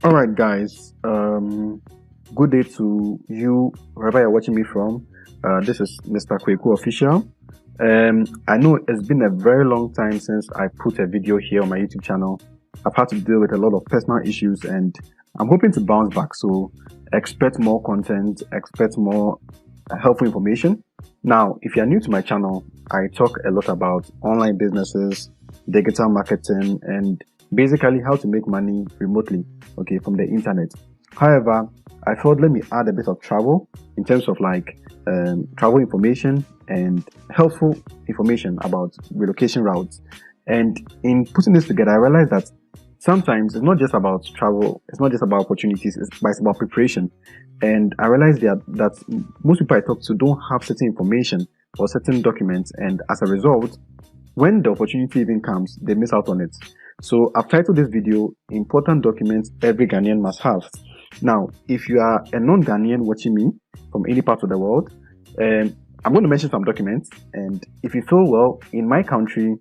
All right, guys. Good day to you, wherever you're watching me from. This is Mr. Kweku Official. I know it's been a very long time since I put a video here on my YouTube channel. I've had to deal with a lot of personal issues, and I'm hoping to bounce back. So expect more content, expect more helpful information. Now, if you're new to my channel, I talk a lot about online businesses, digital marketing, and basically how to make money remotely, okay, from the internet. However, I thought let me add a bit of travel in terms of like travel information and helpful information about relocation routes. And in putting this together, I realized that sometimes it's not just about travel, it's not just about opportunities, but it's about preparation. And I realized that most people I talk to don't have certain information or certain documents, and as a result, when the opportunity even comes, they miss out on it. So I've titled this video, Important Documents Every Ghanaian Must Have. Now, if you are a non-Ghanaian watching me from any part of the world, I'm going to mention some documents, and if you feel, well, in my country,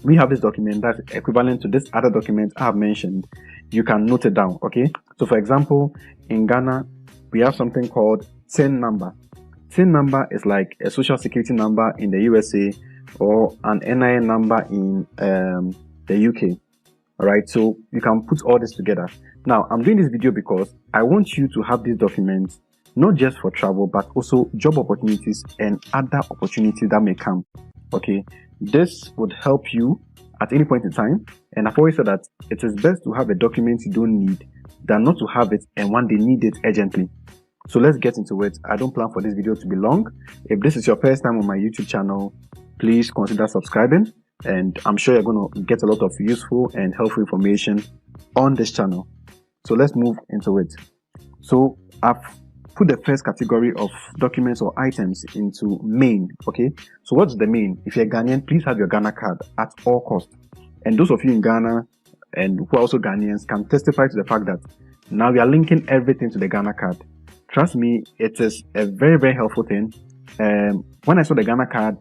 we have this document that's equivalent to this other document I have mentioned, you can note it down, okay? So for example, in Ghana, we have something called TIN number. TIN number is like a social security number in the USA or an NIN number in the UK. All right, so you can put all this together. Now, I'm doing this video because I want you to have these documents, not just for travel, but also job opportunities and other opportunities that may come. Okay, this would help you at any point in time. And I've always said that it is best to have a document you don't need than not to have it and one day need it urgently. So let's get into it. I don't plan for this video to be long. If this is your first time on my YouTube channel, please consider subscribing, and I'm sure you're going to get a lot of useful and helpful information on this channel. So let's move into it. So I've put the first category of documents or items into main. Okay, so what's the main? If you're Ghanaian, please have your Ghana card at all costs. And those of you in Ghana and who are also Ghanaians can testify to the fact that now we are linking everything to the Ghana card. Trust me, it is a very, very helpful thing. When I saw the Ghana card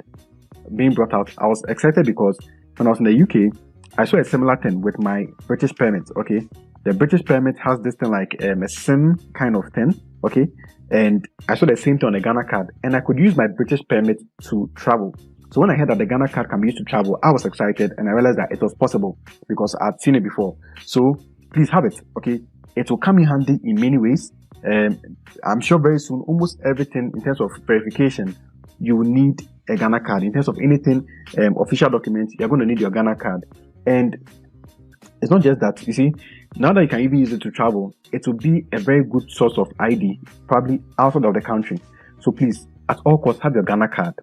being brought out, I was excited because when I was in the UK, I saw a similar thing with my British permit. Okay, the British permit has this thing like a SIM kind of thing. Okay, and I saw the same thing on the Ghana card, and I could use my British permit to travel. So when I heard that the Ghana card can be used to travel, I was excited, and I realized that it was possible because I'd seen it before. So please have it. Okay, it will come in handy in many ways. I'm sure very soon, almost everything in terms of verification, you will need a Ghana card. In terms of anything, official documents, you're going to need your Ghana card. And it's not just that, you see, now that you can even use it to travel, it will be a very good source of ID, probably outside of the country. So please, at all costs, have your Ghana card.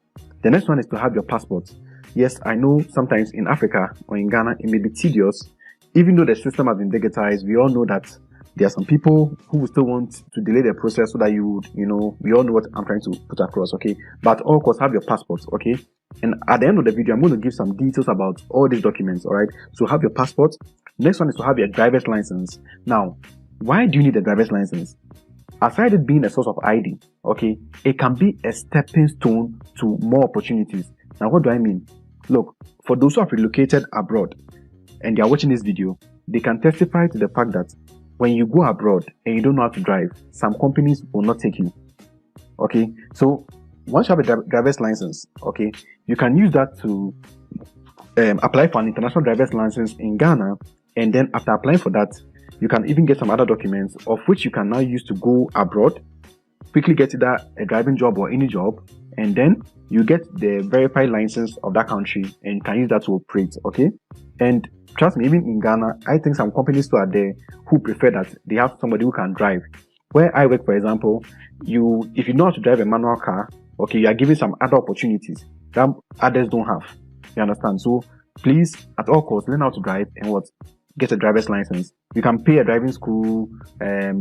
The next one is to have your passport. Yes, I know sometimes in Africa or in Ghana, it may be tedious. Even though the system has been digitized, we all know that there are some people who will still want to delay the process so that we all know what I'm trying to put across, okay? But of course, have your passport, okay? And at the end of the video, I'm going to give some details about all these documents, all right? So have your passport. Next one is to have your driver's license. Now, why do you need a driver's license? Aside it being a source of ID, okay, it can be a stepping stone to more opportunities. Now, what do I mean? Look, for those who have relocated abroad and they are watching this video, they can testify to the fact that when you go abroad and you don't know how to drive, some companies will not take you. Okay, so once you have a driver's license, okay, you can use that to apply for an international driver's license in Ghana, and then after applying for that, you can even get some other documents of which you can now use to go abroad, quickly get either a driving job or any job, and then you get the verified license of that country and you can use that to operate. Okay, and trust me, even in Ghana, I think some companies too are there who prefer that they have somebody who can drive. Where I work, for example, if you know how to drive a manual car, okay, you are given some other opportunities that others don't have. You understand? So please, at all costs, learn how to drive and get a driver's license. You can pay a driving school,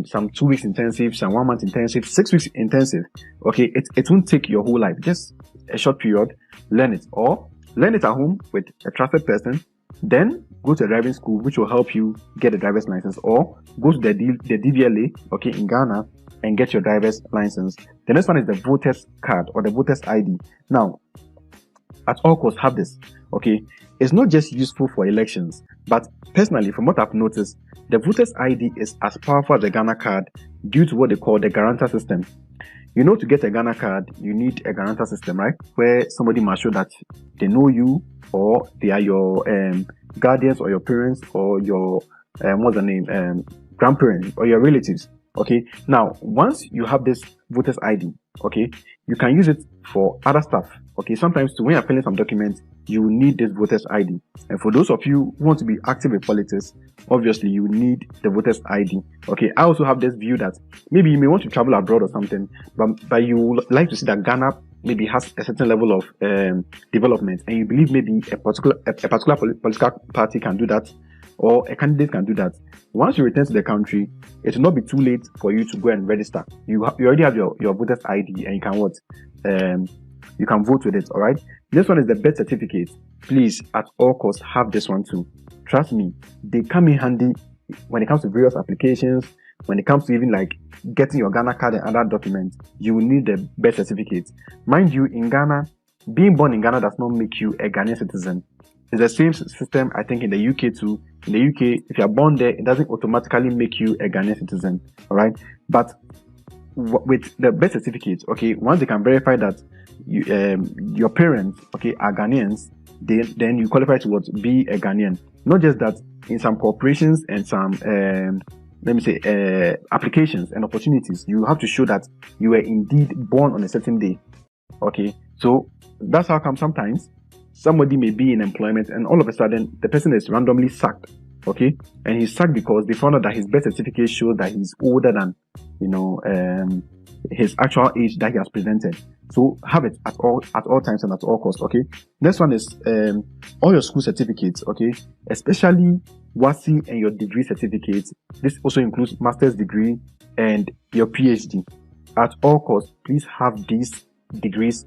some 2 weeks intensive, some 1 month intensive, 6 weeks intensive. Okay, it won't take your whole life, just a short period. Learn it, or learn it at home with a trusted person. Then go to a driving school, which will help you get a driver's license, or go to the DVLA, okay, in Ghana, and get your driver's license. The next one is the voter's card or the voter's ID. Now, at all costs have this. Okay, it's not just useful for elections, but personally, from what I've noticed, the voters ID is as powerful as the Ghana card due to what they call the guarantor system. You know, to get a Ghana card, you need a guarantor system, right? Where somebody must show that they know you, or they are your guardians, or your parents, or your what's the name, grandparents, or your relatives. Okay. Now, once you have this voters ID, okay, you can use it for other stuff. Okay. Sometimes when you're filling some documents, you need this voters ID. And for those of you who want to be active in politics, obviously you need the voters ID. Okay. I also have this view that maybe you may want to travel abroad or something, but you like to see that Ghana maybe has a certain level of development, and you believe maybe a particular political party can do that, or a candidate can do that. Once you return to the country, it will not be too late for you to go and register. You already have your voters ID, and you can you can vote with it. All right. This one is the birth certificate. Please, at all costs, have this one too. Trust me, they come in handy when it comes to various applications. When it comes to even like getting your Ghana card and other documents, you will need the birth certificate. Mind you, in Ghana, being born in Ghana does not make you a Ghanaian citizen. It's the same system, I think, in the UK too. In the UK, if you're born there, it doesn't automatically make you a Ghanaian citizen. All right. But with the birth certificate, okay, once they can verify that your parents, okay, are Ghanaians, then you qualify to be a Ghanaian. Not just that, in some corporations and some applications and opportunities, you have to show that you were indeed born on a certain day. Okay, so that's how come sometimes somebody may be in employment and all of a sudden the person is randomly sacked. Okay, and he's sacked because they found out that his birth certificate shows that he's older than his actual age that he has presented. So have it at all times and at all costs. Okay, next one is all your school certificates. Okay, especially WASI and your degree certificates. This also includes master's degree and your PhD. At all costs, please have these degrees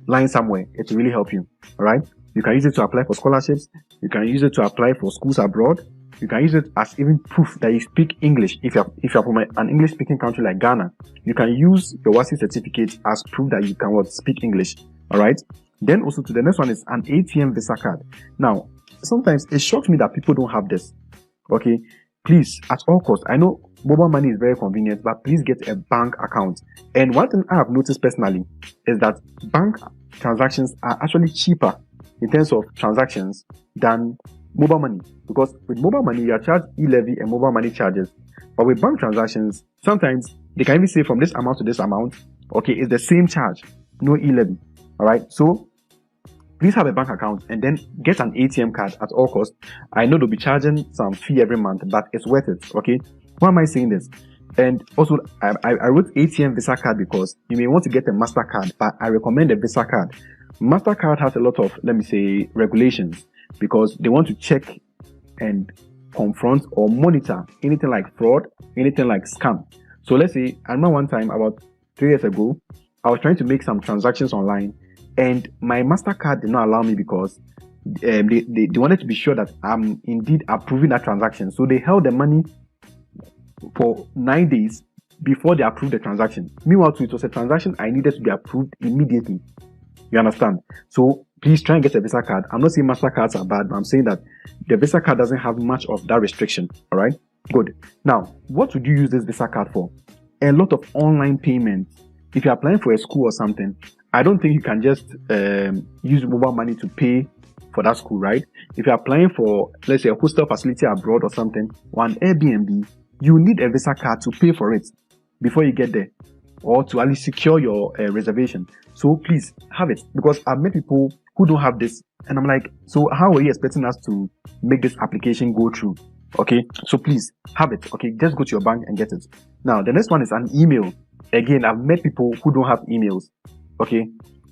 lying somewhere. It will really help you. All right, you can use it to apply for scholarships. You can use it to apply for schools abroad. You can use it as even proof that you speak English. If you're from an English-speaking country like Ghana, you can use your WASI certificate as proof that you can speak English. All right. Then also to the next one is an ATM Visa card. Now, sometimes it shocks me that people don't have this. Okay, please, at all costs, I know mobile money is very convenient, but please get a bank account. And one thing I have noticed personally is that bank transactions are actually cheaper in terms of transactions than mobile money, because with mobile money you are charged e-levy and mobile money charges, but with bank transactions sometimes they can even say from this amount to this amount, okay, it's the same charge, no e-levy. All right, so please have a bank account and then get an ATM card at all costs. I know they'll be charging some fee every month, but it's worth it. Okay, why am I saying this? And also I wrote ATM Visa card because you may want to get a MasterCard, but I recommend a Visa card. MasterCard has a lot of, let me say, regulations, because they want to check and confront or monitor anything like fraud, anything like scam. So let's say, I remember one time about 3 years ago, I was trying to make some transactions online and my MasterCard did not allow me because they wanted to be sure that I'm indeed approving that transaction. So they held the money for 9 days before they approved the transaction. Meanwhile, too, it was a transaction I needed to be approved immediately. You understand? So please try and get a Visa card. I'm not saying MasterCards are bad, but I'm saying that the Visa card doesn't have much of that restriction. All right? Good. Now, what would you use this Visa card for? A lot of online payments. If you're applying for a school or something, I don't think you can just use mobile money to pay for that school, right? If you're applying for, let's say, a hostel facility abroad or something, or an Airbnb, you need a Visa card to pay for it before you get there, or to at least secure your reservation. So please have it, because I've met people who don't have this, and I'm like, so how are you expecting us to make this application go through? Okay, so please have it. Okay, just go to your bank and get it. Now, the next one is an email. Again, I've met people who don't have emails. Okay,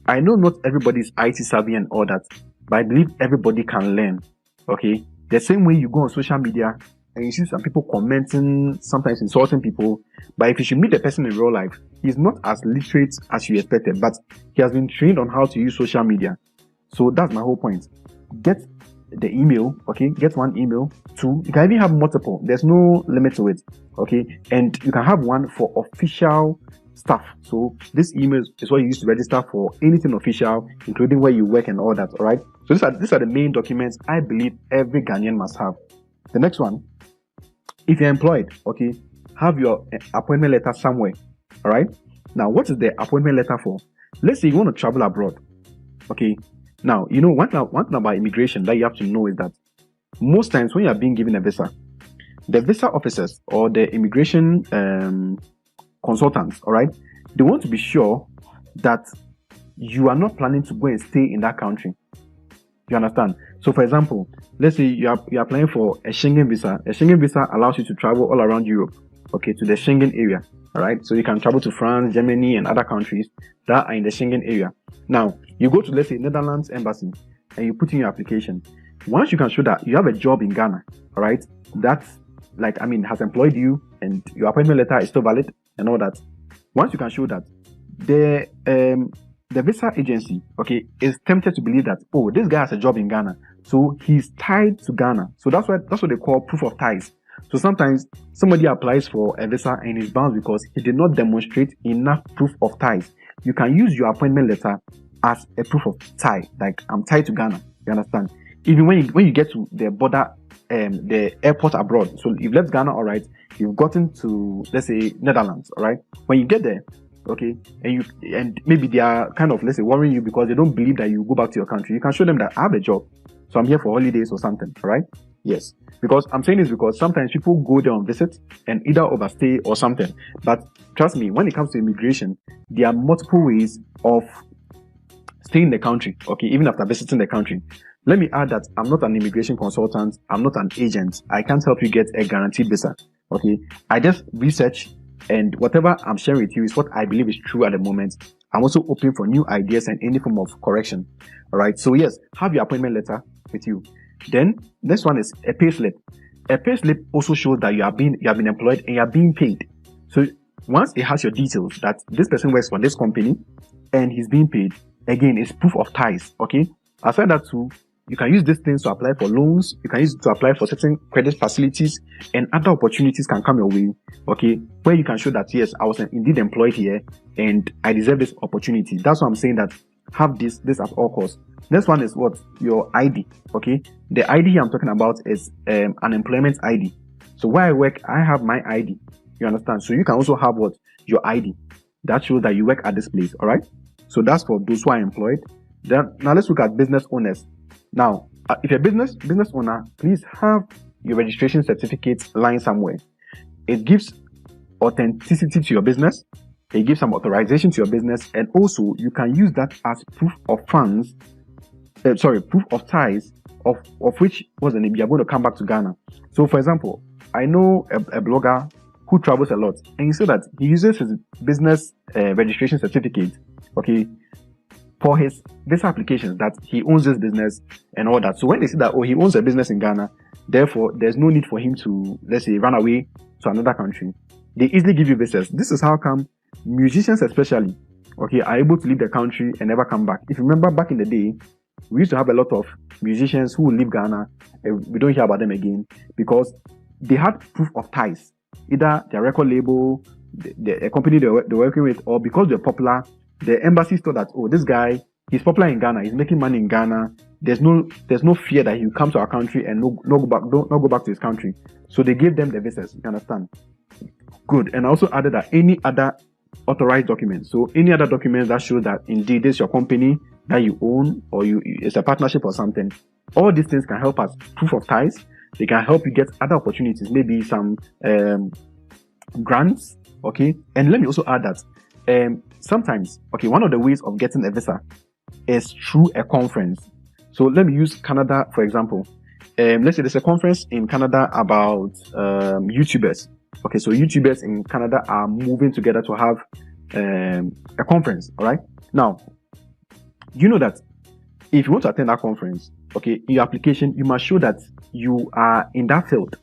I know not everybody is IT savvy and all that, but I believe everybody can learn. Okay, the same way you go on social media and you see some people commenting, sometimes insulting people, but if you should meet the person in real life, he's not as literate as you expected, but he has been trained on how to use social media. So that's my whole point. Get the email, okay? Get one email. 2, you can even have multiple. There's no limit to it, okay? And you can have one for official stuff. So this email is what you use to register for anything official, including where you work and all that. All right. So these are the main documents I believe every Ghanaian must have. The next one, if you're employed, okay, have your appointment letter somewhere. All right. Now, what is the appointment letter for? Let's say you want to travel abroad. Okay. Now, one thing about immigration that you have to know is that most times when you are being given a visa, the visa officers or the immigration consultants, all right, they want to be sure that you are not planning to go and stay in that country. You understand? So, for example, let's say you are applying for a Schengen visa. A Schengen visa allows you to travel all around Europe, okay, to the Schengen area. All right, so you can travel to France, Germany, and other countries that are in the Schengen area. Now, you go to, let's say, Netherlands embassy, and you put in your application. Once you can show that you have a job in Ghana, all right, that's has employed you, and your appointment letter is still valid and all that. Once you can show that, the visa agency, okay, is tempted to believe that, oh, this guy has a job in Ghana, so he's tied to Ghana. So that's what they call proof of ties. So sometimes somebody applies for a visa and is bound because he did not demonstrate enough proof of ties. You can use your appointment letter as a proof of tie, like I'm tied to Ghana. You understand? Even when you get to the border, the airport abroad. So you've left Ghana, all right. You've gotten to, let's say, Netherlands, all right. When you get there, okay, and maybe they are kind of, let's say, worrying you because they don't believe that you go back to your country. You can show them that I have a job, so I'm here for holidays or something, all right? Yes, because I'm saying this because sometimes people go there on visit and either overstay or something. But trust me, when it comes to immigration, there are multiple ways of staying in the country, okay, even after visiting the country. Let me add that I'm not an immigration consultant. I'm not an agent. I can't help you get a guaranteed visa, okay? I just research, and whatever I'm sharing with you is what I believe is true at the moment. I'm also open for new ideas and any form of correction. All right. So yes, have your appointment letter with you. Then next one is a pay slip. A pay slip also shows that you have been employed and you are being paid. So once it has your details that this person works for this company and he's being paid, again, it's proof of ties. Okay. Aside that too, you can use these things to apply for loans. You can use it to apply for certain credit facilities, and other opportunities can come your way, okay, where you can show that, yes, I was indeed employed here and I deserve this opportunity. That's why I'm saying that have this at all costs. Next one is what? Your ID, okay? The ID here I'm talking about is an employment ID. So where I work, I have my ID. You understand? So you can also have what? Your ID. That shows that you work at this place, all right? So that's for those who are employed. Then now let's look at business owners. Now, if you're a business owner, please have your registration certificate lying somewhere. It gives authenticity to your business. It gives some authorization to your business, and also you can use that as proof of funds. Proof of ties of which was the name. You're going to come back to Ghana. So, for example, I know a blogger who travels a lot, and he said that he uses his business registration certificate, okay, for his visa applications, that he owns this business and all that. So when they say that, oh, he owns a business in Ghana, therefore there's no need for him to, let's say, run away to another country, they easily give you visas. This is how come musicians especially, okay, are able to leave the country and never come back. If you remember back in the day, we used to have a lot of musicians who would leave Ghana and we don't hear about them again because they had proof of ties, either their record label, the company they're working with, or because they're popular, the embassy thought that, oh, this guy, he's popular in Ghana, he's making money in Ghana. There's no fear that he'll come to our country and not go back to his country. So they gave them the visas. You understand? Good. And I also added that any other authorized documents. So any other documents that show that indeed this is your company that you own, or it's a partnership or something. All these things can help us proof of ties. They can help you get other opportunities, maybe some grants. Okay. And let me also add that sometimes, okay, one of the ways of getting a visa is through a conference. So let me use Canada, for example. Let's say there's a conference in Canada about YouTubers. Okay, so YouTubers in Canada are moving together to have a conference, all right? Now, you know that if you want to attend that conference, okay, in your application, you must show that you are in that field,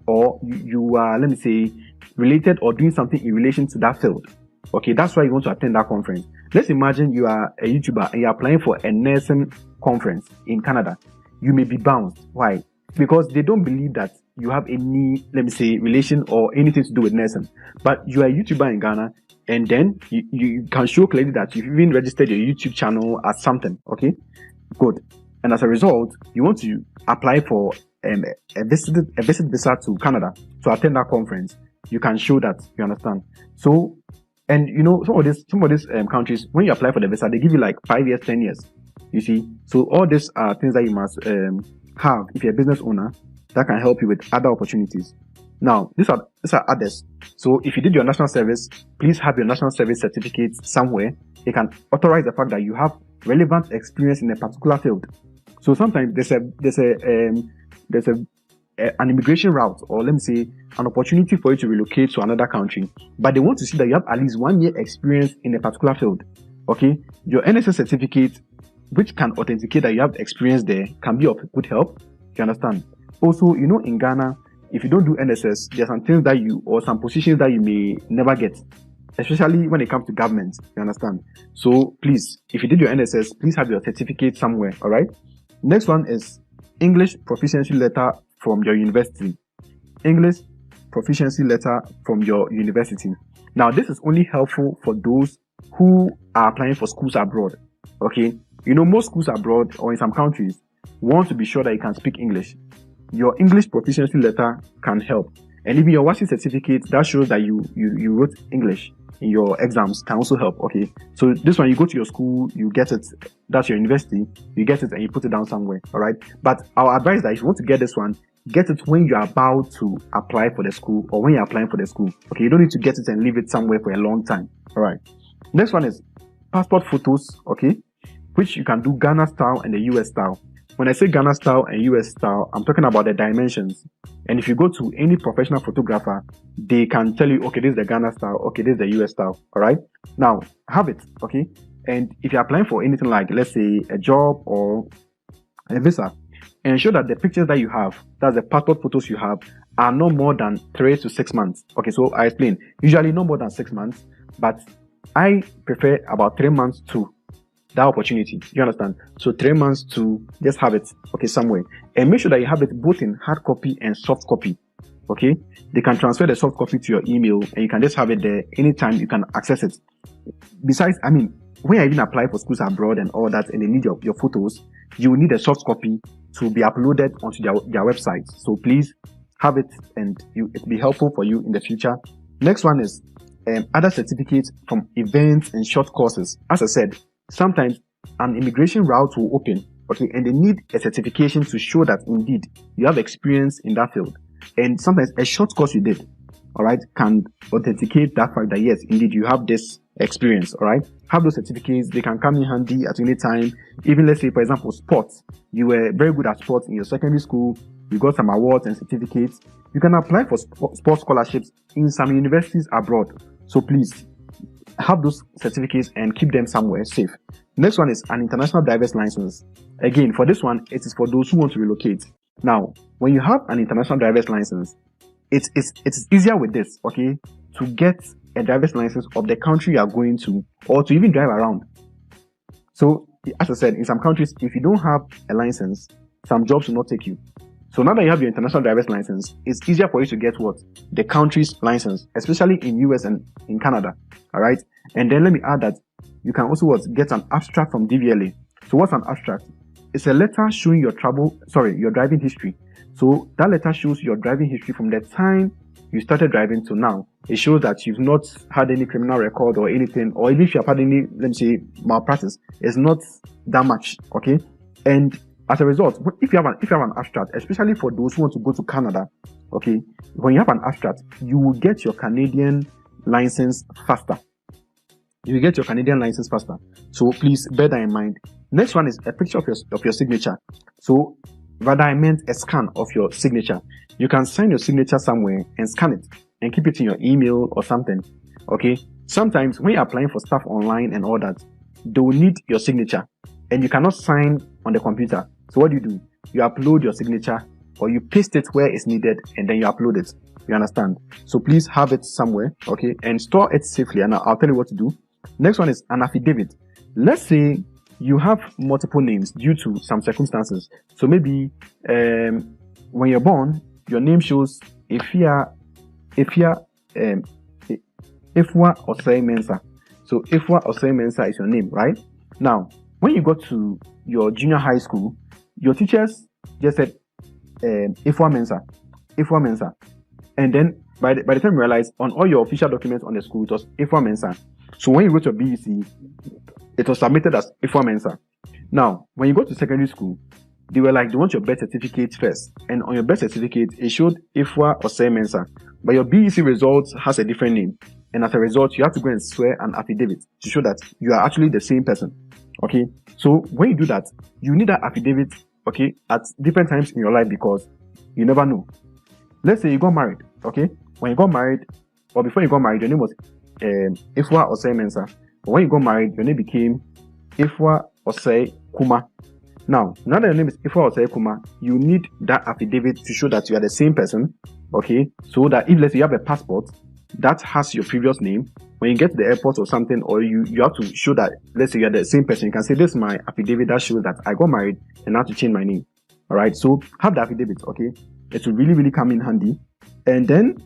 or you are, let me say, related or doing something in relation to that field. Okay, that's why you want to attend that conference. Let's imagine you are a YouTuber and you're applying for a nursing conference in Canada. You may be bounced. Why? Because they don't believe that you have any, let me say, relation or anything to do with nursing. But you are a YouTuber in Ghana and then you can show clearly that you've even registered your YouTube channel as something. Okay, good. And as a result, you want to apply for a visit visa to Canada to attend that conference. You can show that, you understand. So, and you know, some of these countries, when you apply for the visa, they give you like 5 years, 10 years. You see, so all these are things that you must have if you're a business owner that can help you with other opportunities. Now, these are others. So if you did your national service, please have your national service certificate somewhere. It can authorize the fact that you have relevant experience in a particular field. So sometimes there's an immigration route, or let me say an opportunity for you to relocate to another country, but they want to see that you have at least 1 year experience in a particular field. Okay, your NSS certificate, which can authenticate that you have experience there, can be of good help. You understand? Also, you know, in Ghana, if you don't do NSS, there are some things that or some positions that you may never get, especially when it comes to government. You understand? So please, if you did your NSS, please have your certificate somewhere. All right. Next one is English proficiency letter from your university. English proficiency letter from your university. Now, this is only helpful for those who are applying for schools abroad. Okay. You know, most schools abroad or in some countries want to be sure that you can speak English. Your English proficiency letter can help. And even your WASI certificate that shows that you wrote English in your exams can also help. Okay, so this one, you go to your school, you get it, that's your university, you get it and you put it down somewhere. All right, but our advice is that if you want to get this one, get it when you're about to apply for the school or when you're applying for the school. Okay, you don't need to get it and leave it somewhere for a long time. All right, next one is passport photos. Okay, which you can do Ghana style and the US style. When I say Ghana style and US style, I'm talking about the dimensions. And if you go to any professional photographer, they can tell you, okay, this is the Ghana style, okay, this is the US style. All right. Now, have it. Okay. And if you're applying for anything like, let's say, a job or a visa, ensure that the pictures that you have, that's the passport photos you have, are no more than 3 to 6 months. Okay. So I explain. Usually no more than 6 months, but I prefer about 3 months to that opportunity. You understand? So 3 months to just have it, okay, somewhere. And make sure that you have it both in hard copy and soft copy. Okay? They can transfer the soft copy to your email and you can just have it there anytime you can access it. Besides, I mean, when you even apply for schools abroad and all that and they need your photos, you will need a soft copy to be uploaded onto their website. So please have it and it'll be helpful for you in the future. Next one is other certificates from events and short courses. As I said, sometimes an immigration route will open, okay, and they need a certification to show that indeed you have experience in that field. And sometimes a short course you did, all right, can authenticate that fact that yes, indeed you have this experience. All right, have those certificates. They can come in handy at any time. Even let's say, for example, sports. You were very good at sports in your secondary school. You got some awards and certificates. You can apply for sports scholarships in some universities abroad. So please, have those certificates and keep them somewhere safe. Next one is an international driver's license. Again, for this one, it is for those who want to relocate. Now, when you have an international driver's license, it's easier with this, okay, to get a driver's license of the country you are going to or to even drive around. So, as I said, in some countries, if you don't have a license, some jobs will not take you. So now that you have your international driver's license, it's easier for you to get what? The country's license, especially in US and in Canada. All right. And then let me add that you can also get an abstract from DVLA. So what's an abstract? It's a letter showing your driving history. So that letter shows your driving history from the time you started driving to now. It shows that you've not had any criminal record or anything, or even if you have had any, let me say, malpractice, it's not that much. Okay. And as a result, if you have an abstract, especially for those who want to go to Canada, okay, when you have an abstract, you will get your Canadian license faster. You will get your Canadian license faster. So please bear that in mind. Next one is a picture of your signature. So rather, I meant a scan of your signature. You can sign your signature somewhere and scan it and keep it in your email or something. Okay. Sometimes when you're applying for stuff online and all that, they will need your signature and you cannot sign on the computer. So what do? You upload your signature or you paste it where it's needed and then you upload it. You understand? So please have it somewhere, okay, and store it safely. And I'll tell you what to do. Next one is an affidavit. Let's say you have multiple names due to some circumstances. So maybe when you're born, your name shows Efia Ifwa Osei Mensah. So Ifwa Osei Mensah is your name, right? Now, when you go to your junior high school, your teachers just said Ifwa Mensah, Ifwa Mensah, and then by the time you realize on all your official documents on the school it was Ifwa Mensah. So when you go to BEC, it was submitted as Ifwa Mensah. Now, when you go to secondary school, they were like, they want your birth certificate first, and on your birth certificate it showed Ifwa Osei Mensah, but your BEC results has a different name, and as a result you have to go and swear an affidavit to show that you are actually the same person. Okay, so when you do that, you need that affidavit, okay, at different times in your life, because you never know. Let's say you got married, okay? When you got married, or before you got married, your name was Ifwa Osei Mensah. But when you got married, your name became Ifwa Osei Kuma. Now that your name is Ifwa Osei Kuma, you need that affidavit to show that you are the same person, okay? So that if, let's say, you have a passport that has your previous name, when you get to the airport or something, or you have to show that, let's say, you are the same person, you can say, this is my affidavit that shows that I got married and I have to change my name. All right, so have the affidavit, okay? It will really come in handy. And then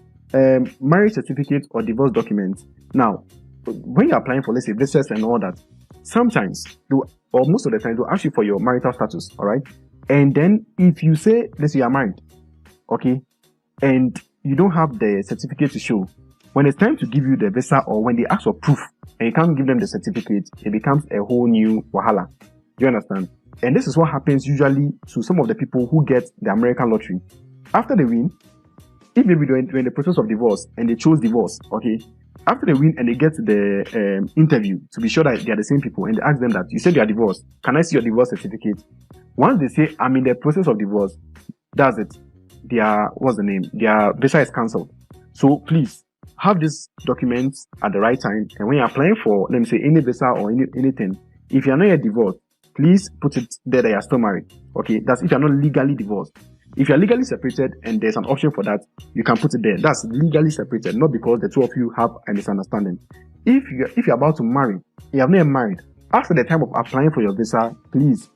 marriage certificate or divorce documents. Now, when you're applying for, let's say, visas and all that, sometimes, or most of the time, they'll ask you for your marital status, all right? And then if you say, let's say you're married, okay, and you don't have the certificate to show, when it's time to give you the visa, or when they ask for proof and you can't give them the certificate, it becomes a whole new wahala. Do you understand? And this is what happens usually to some of the people who get the American lottery. After they win, if maybe they're in the process of divorce and they chose divorce, okay, after they win and they get to the interview to be sure that they are the same people, and they ask them that, you said you are divorced, can I see your divorce certificate? Once they say, I'm in the process of divorce, that's it. Their visa is cancelled. So please, have these documents at the right time, and when you're applying for, let me say, any visa or anything, if you're not yet divorced, please put it there that you're still married. Okay, that's if you're not legally divorced. If you're legally separated and there's an option for that, you can put it there. That's legally separated, not because the two of you have a misunderstanding. If you're about to marry, you have not yet married, after the time of applying for your visa, please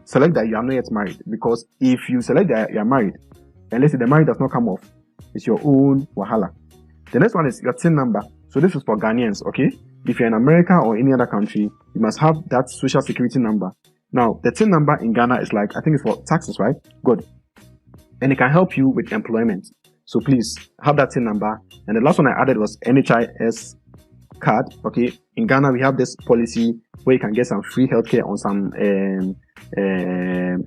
select that you are not yet married, because if you select that you are married, and let's say the marriage does not come off, it's your own wahala. The next one is your TIN number. So this is for Ghanaians, okay? If you're in America or any other country, you must have that social security number. Now, the TIN number in Ghana is like, I think it's for taxes, right? Good. And it can help you with employment. So please have that TIN number. And the last one I added was NHIS card, okay? In Ghana, we have this policy where you can get some free healthcare on some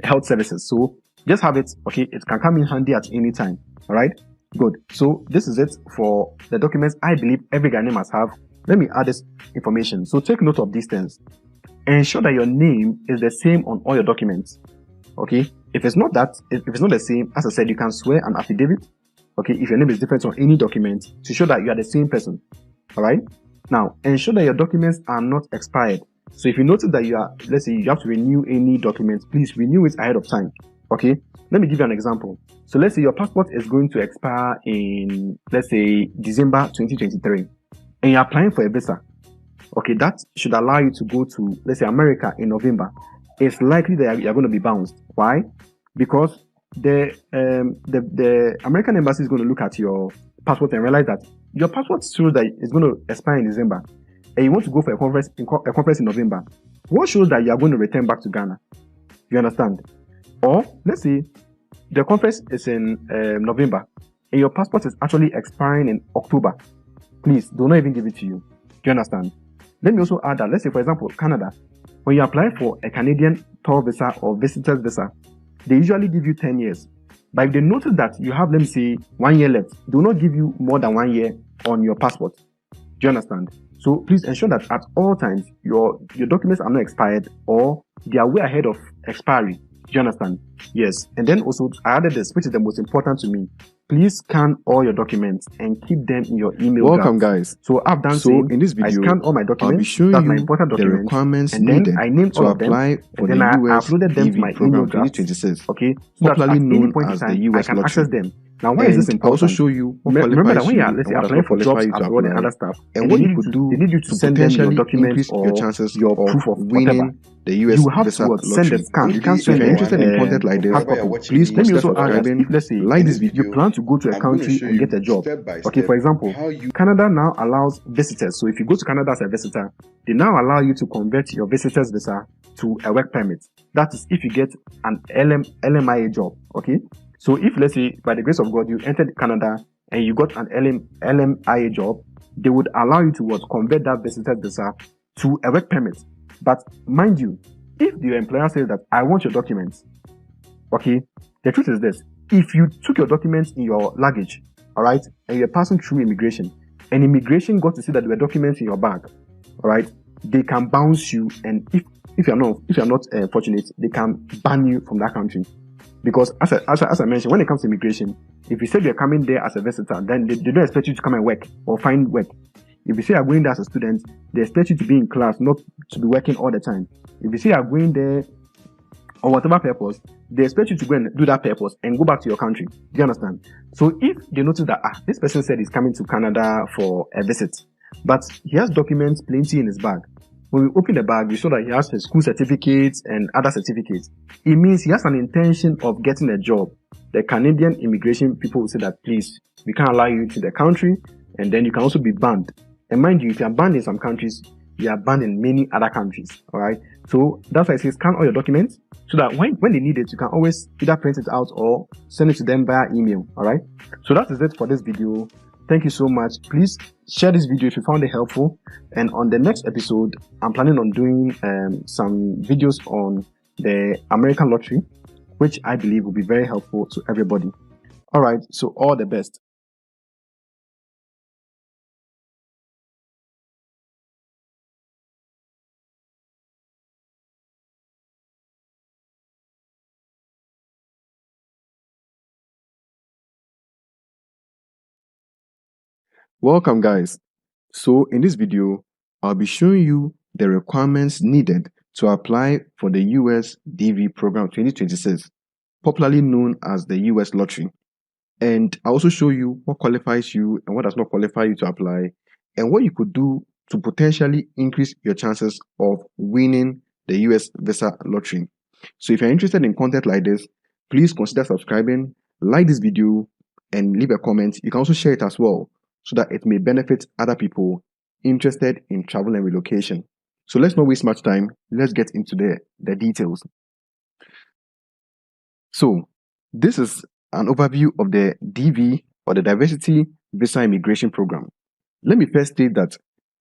health services. So just have it, okay? It can come in handy at any time, all right? Good. So this is it for the documents I believe every Ghanaian must have. Let me add this information. So take note of these things. Ensure that your name is the same on all your documents. Okay. If it's not the same, as I said, you can swear an affidavit. Okay. If your name is different on any document, to show that you are the same person. All right. Now, ensure that your documents are not expired. So if you notice that let's say you have to renew any document, please renew it ahead of time. Okay. Let me give you an example. So let's say your passport is going to expire in, let's say, December 2023, and you're applying for a visa. Okay, that should allow you to go to, let's say, America in November. It's likely that you're going to be bounced. Why? Because the American embassy is going to look at your passport and realize that your passport shows that it's going to expire in December, and you want to go for a conference in November. What shows that you are going to return back to Ghana? You understand? Or let's say the conference is in November and your passport is actually expiring in October. Please do not even give it to you. Do you understand? Let me also add that, let's say, for example, Canada, when you apply for a Canadian tour visa or visitor's visa, they usually give you 10 years. But if they notice that you have, let me say, 1 year left, they will not give you more than 1 year on your passport. Do you understand? So please ensure that at all times your documents are not expired or they are way ahead of expiry. Do you understand? Yes. And then also I added this, which is the most important to me. Please scan all your documents and keep them in your email. Welcome, guys. So I've done in this video, I scanned all my documents. I'll be showing That's my you important the documents, requirements and then needed I named to all of them, apply for and then the I US uploaded them to my program email draft. 2026, Okay, so popularly that at any known point as in the time, US I can lottery. access them. Now, why is this important? I also show you what remember that qualifies when you you're, and let's say, what does applying not for jobs qualify you to abroad and apply, other stuff, and what they you could do need you to to send them your potentially documents increase your or chances your of proof of whatever. winning the You US have visa to send a lottery. scan. You can't So if send you're interested in content like this, hard copy. please Let me consider also add that subscribing, if, let's say, like this you video. plan to go to a country and get a job. Okay, for example, Canada now allows visitors. So if you go to Canada as a visitor, they now allow you to convert your visitor's visa to a work permit. That is if you get an LMIA job. Okay, so if, let's say, by the grace of God, you entered Canada and you got an LMIA job, they would allow you to convert that visitor's visa to a work permit. But mind you, if your employer says that I want your documents, okay, the truth is this: if you took your documents in your luggage, all right, and you're passing through immigration, and immigration got to see that there were documents in your bag, all right, they can bounce you, and if you're not fortunate, they can ban you from that country. Because as I mentioned, when it comes to immigration, if you said you're coming there as a visitor, then they don't expect you to come and work or find work. If you say you're going there as a student, they expect you to be in class, not to be working all the time. If you say you're going there on whatever purpose, they expect you to go and do that purpose and go back to your country. Do you understand? So if they notice that this person said he's coming to Canada for a visit, but he has documents plenty in his bag. When we open the bag, we saw that he has his school certificates and other certificates. It means he has an intention of getting a job. The Canadian immigration people will say that, please, we can't allow you to the country, and then you can also be banned. And mind you, if you are banned in some countries, you are banned in many other countries. All right. So that's why I say scan all your documents so that when they need it, you can always either print it out or send it to them via email. All right. So that is it for this video. Thank you so much. Please share this video if you found it helpful. And on the next episode, I'm planning on doing some videos on the American lottery, which I believe will be very helpful to everybody. All right. So all the best. Welcome, guys. So in this video, I'll be showing you the requirements needed to apply for the US DV program 2026, popularly known as the US lottery. And I'll also show you what qualifies you and what does not qualify you to apply, and what you could do to potentially increase your chances of winning the US visa lottery. So if you're interested in content like this, please consider subscribing, like this video, and leave a comment. You can also share it as well so that it may benefit other people interested in travel and relocation. So let's not waste much time. Let's get into the details. So this is an overview of the DV, or the Diversity Visa Immigration Program. Let me first state that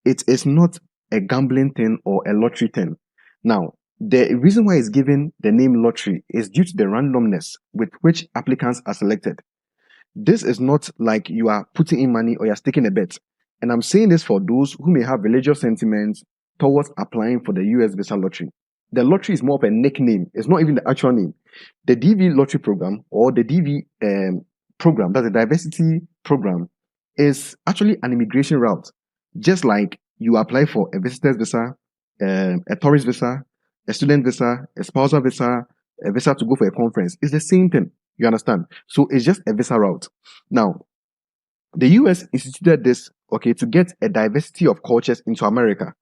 it is not a gambling thing or a lottery thing. Now, the reason why it's given the name lottery is due to the randomness with which applicants are selected. This is not like you are putting in money or you're sticking a bet. And I'm saying this for those who may have religious sentiments towards applying for the US visa lottery. The lottery is more of a nickname. It's not even the actual name. The DV lottery program, or the DV program, that's a diversity program, is actually an immigration route. Just like you apply for a visitor's visa, a tourist visa, a student visa, a spousal visa, a visa to go for a conference. It's the same thing. You understand? So it's just a visa route. Now, the US instituted this, okay, to get a diversity of cultures into America.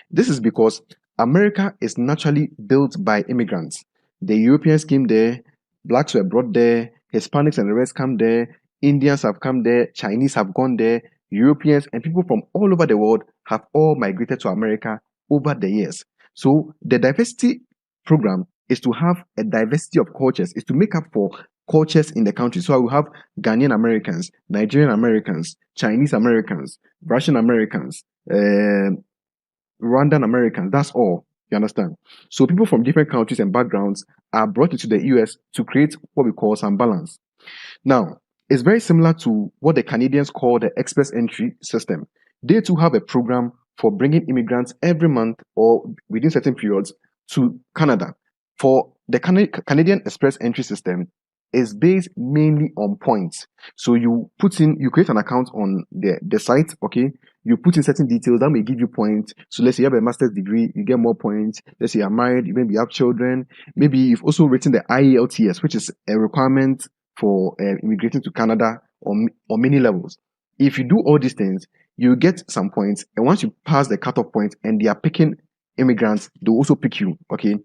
This is because America is naturally built by immigrants. The Europeans came there, blacks were brought there, Hispanics and the rest come there, Indians have come there, Chinese have gone there, Europeans and people from all over the world have all migrated to America over the years. So the diversity program is to have a diversity of cultures, is to make up for cultures in the country. So I will have Ghanaian Americans, Nigerian Americans, Chinese Americans, Russian Americans, Rwandan Americans. That's all. You understand? So people from different countries and backgrounds are brought into the US to create what we call some balance. Now, it's very similar to what the Canadians call the express entry system. They too have a program for bringing immigrants every month or within certain periods to Canada. For the Canadian express entry system is based mainly on points. So you create an account on the site, okay? You put in certain details that may give you points. So let's say you have a master's degree, you get more points. Let's say you're married, maybe you have children. Maybe you've also written the IELTS, which is a requirement for immigrating to Canada or many levels. If you do all these things, you get some points, and once you pass the cutoff point and they are picking immigrants, they also pick you. Okay.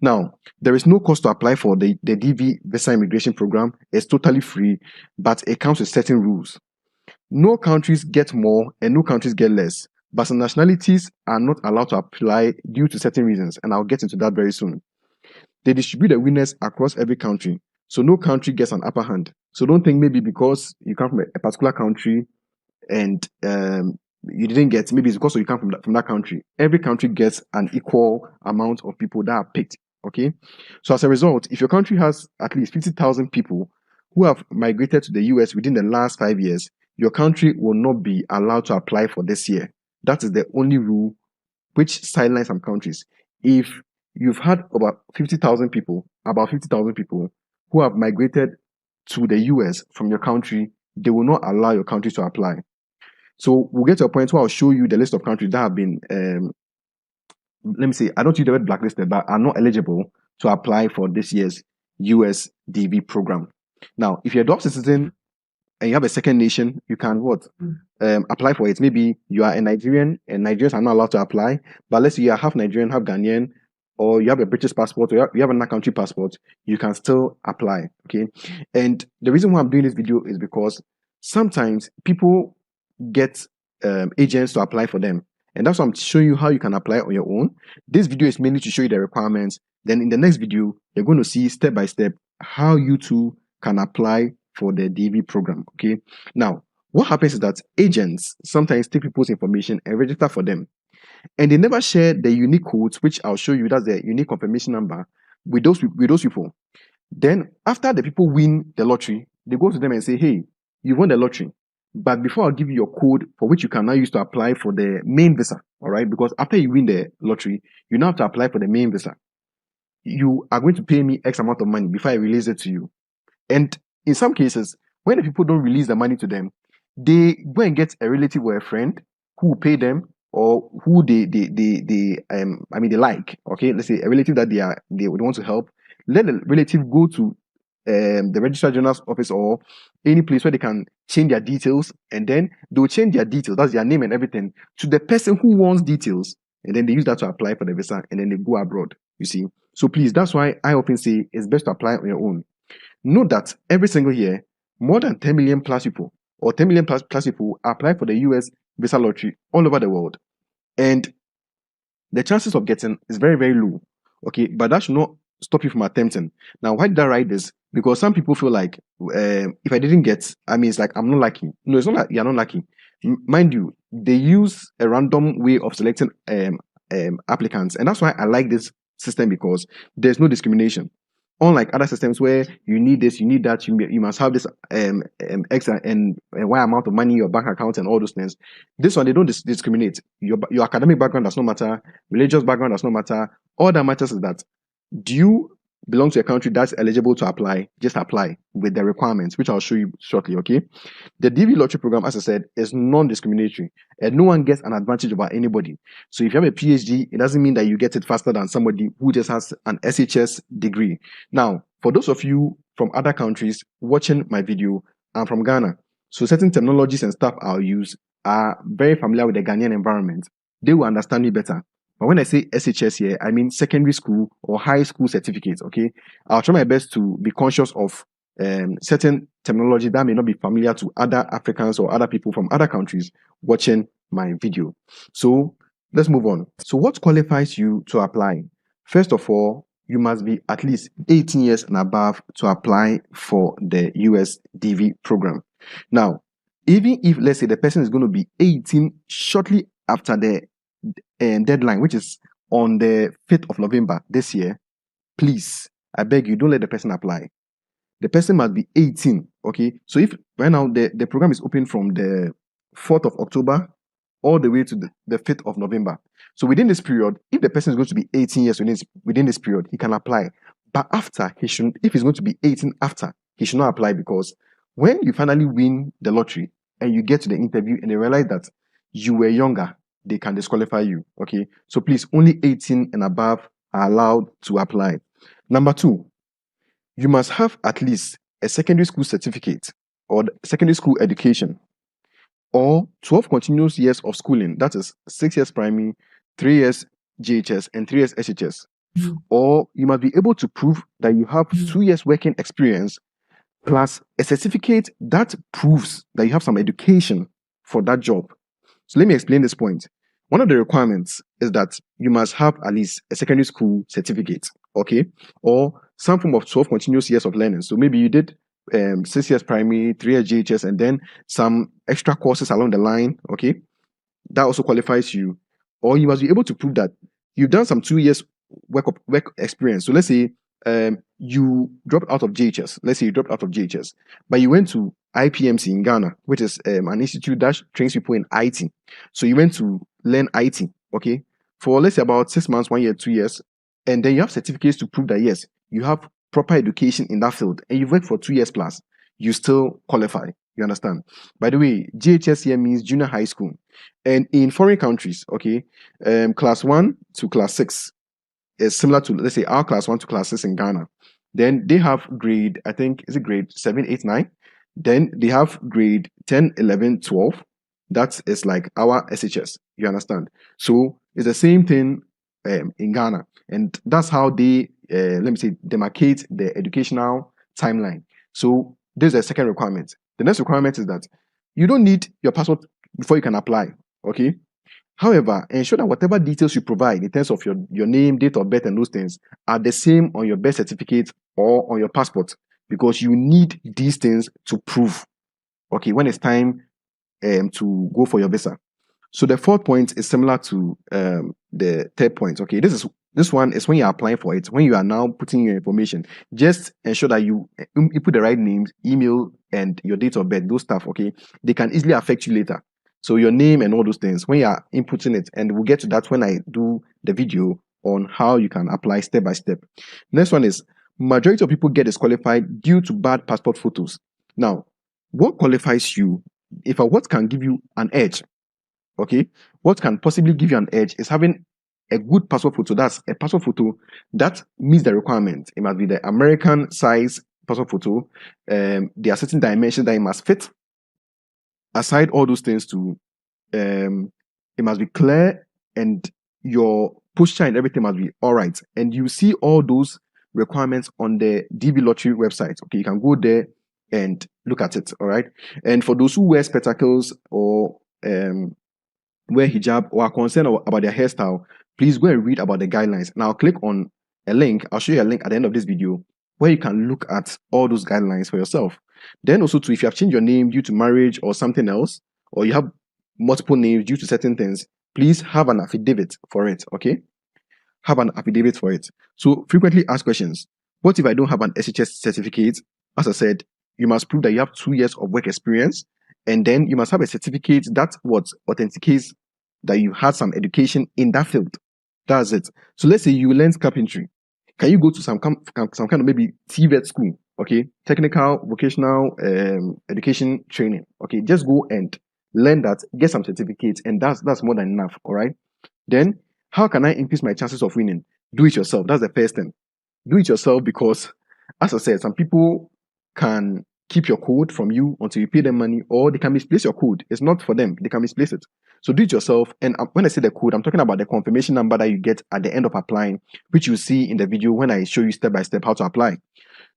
Now, there is no cost to apply for the DV visa immigration program. It's totally free, but it comes with certain rules. No countries get more and no countries get less, but some nationalities are not allowed to apply due to certain reasons, and I'll get into that very soon. They distribute the winners across every country, so no country gets an upper hand. So don't think maybe because you come from a particular country and you didn't get, maybe it's because you come from that country. Every country gets an equal amount of people that are picked. Okay, so as a result, if your country has at least 50,000 people who have migrated to the US within the last 5 years, your country will not be allowed to apply for this year. That is the only rule which sidelines some countries. If you've had about 50,000 people who have migrated to the US from your country, they will not allow your country to apply. So we'll get to a point where I'll show you the list of countries that have been, let me say, I don't use the word blacklisted, but are not eligible to apply for this year's US DV program. Now, if you're a dual citizen and you have a second nation, you can apply for it. Maybe you are a Nigerian and Nigerians are not allowed to apply, but let's say you are half Nigerian, half Ghanaian, or you have a British passport, or you have another country passport, you can still apply. Okay. And the reason why I'm doing this video is because sometimes people get agents to apply for them. And that's why I'm showing you how you can apply on your own. This video is mainly to show you the requirements. Then in the next video, you're going to see step by step how you too can apply for the DV program. Okay. Now, what happens is that agents sometimes take people's information and register for them. And they never share the unique codes, which I'll show you. That's the unique confirmation number with those people. Then after the people win the lottery, they go to them and say, hey, you won the lottery. But before I'll give you your code for which you can now use to apply for the main visa, all right? Because after you win the lottery, you now have to apply for the main visa. You are going to pay me X amount of money before I release it to you. And in some cases, when the people don't release the money to them, they go and get a relative or a friend who will pay them or who they like. Okay, let's say a relative that they would want to help. Let the relative go to the registrar general's office or any place where they can change their details, and then they'll change their details, that's their name and everything, to the person who wants details, and then they use that to apply for the visa, and then they go abroad. You see, so please, that's why I often say it's best to apply on your own. Note that every single year, more than 10 million plus people or 10 million plus people apply for the US visa lottery all over the world, and the chances of getting is very, very low. Okay, but that should not stop you from attempting. Now, why did I write this? Because some people feel like if I didn't get, it's like I'm not lucky. No, it's not like you're not lucky. Mind you, they use a random way of selecting applicants, and that's why I like this system, because there's no discrimination. Unlike other systems where you need this, you need that, you must have this X and Y amount of money in your bank account and all those things. This one, they don't discriminate. Your academic background does not matter. Religious background does not matter. All that matters is that, do you belong to a country that's eligible to apply? Just apply with the requirements, which I'll show you shortly, okay? The DV lottery program, as I said, is non-discriminatory, and no one gets an advantage over anybody. So if you have a PhD, it doesn't mean that you get it faster than somebody who just has an SHS degree. Now, for those of you from other countries watching my video, I'm from Ghana, so certain terminologies and stuff I'll use are very familiar with the Ghanaian environment. They will understand me better. But when I say SHS here, I mean secondary school or high school certificates, okay? I'll try my best to be conscious of certain terminology that may not be familiar to other Africans or other people from other countries watching my video. So let's move on. So what qualifies you to apply? First of all, you must be at least 18 years and above to apply for the US DV program. Now, even if, let's say, the person is going to be 18 shortly after the deadline, which is on the 5th of November this year, please, I beg you, don't let the person apply. The person must be 18, okay? So if right now the program is open from the 4th of October all the way to the 5th of November. So within this period, if the person is going to be 18 years within this period, he can apply. But after, if he's going to be 18 after, he should not apply, because when you finally win the lottery and you get to the interview and they realize that you were younger, they can disqualify you, okay? So please, only 18 and above are allowed to apply. Number 2, you must have at least a secondary school certificate or secondary school education, or 12 continuous years of schooling, that is 6 years primary, 3 years JHS, and 3 years SHS. Or you must be able to prove that you have 2 years working experience plus a certificate that proves that you have some education for that job. So let me explain this point. One of the requirements is that you must have at least a secondary school certificate, okay, or some form of 12 continuous years of learning. So maybe you did 6 years primary, 3 years JHS, and then some extra courses along the line, okay. That also qualifies you. Or you must be able to prove that you've done some 2 years work experience. So let's say you dropped out of JHS. Let's say you dropped out of JHS, but you went to IPMC in Ghana, which is an institute that trains people in IT. So you went to learn IT, okay, for let's say about 6 months, 1 year, 2 years, and then you have certificates to prove that yes, you have proper education in that field, and you've worked for 2 years plus, you still qualify. You understand? By the way, JHS here means junior high school, and in foreign countries, okay, class 1 to class 6 is similar to, let's say, our class 1 to class 6 in Ghana. Then they have grade, I think, is it grade 7, 8, 9? Then they have grade 10, 11, 12. That is like our SHS. You understand? So it's the same thing in Ghana. And that's how they, let me say, demarcate the educational timeline. So this is the second requirement. The next requirement is that you don't need your passport before you can apply, okay? However, ensure that whatever details you provide in terms of your name, date of birth, and those things are the same on your birth certificate or on your passport, because you need these things to prove, okay, when it's time to go for your visa. So the fourth point is similar to the third point, okay? This one is when you're applying for it, when you are now putting your information. Just ensure that you put the right names, email, and your date of birth, those stuff, okay? They can easily affect you later. So your name and all those things, when you are inputting it, and we'll get to that when I do the video on how you can apply step by step. Next one is, majority of people get disqualified due to bad passport photos. Now, what qualifies you, what can give you an edge, okay? What can possibly give you an edge is having a good passport photo. That's a passport photo that meets the requirement. It must be the American size passport photo. There are certain dimensions that it must fit. Aside all those things too, it must be clear, and your posture and everything must be all right. And you see all those requirements on the DB Lottery website. Okay, you can go there and look at it. All right. And for those who wear spectacles or wear hijab or are concerned about their hairstyle, please go and read about the guidelines. Now click on a link. I'll show you a link at the end of this video where you can look at all those guidelines for yourself. Then also too, if you have changed your name due to marriage or something else, or you have multiple names due to certain things, please have an affidavit for it, okay? Have an affidavit for it. So frequently asked questions. What if I don't have an SHS certificate? As I said, you must prove that you have 2 years of work experience, and then you must have a certificate that authenticates that you had some education in that field. That's it. So let's say you learned carpentry. Can you go to some kind of maybe TVET school, okay? Technical vocational education training, okay? Just go and learn that, get some certificates, and that's more than enough, all right? Then, how can I increase my chances of winning? Do it yourself. That's the first thing. Do it yourself because, as I said, some people can keep your code from you until you pay them money, or they can misplace your code. It's not for them. They can misplace it. So do it yourself. And when I say the code, I'm talking about the confirmation number that you get at the end of applying, which you see in the video when I show you step by step how to apply.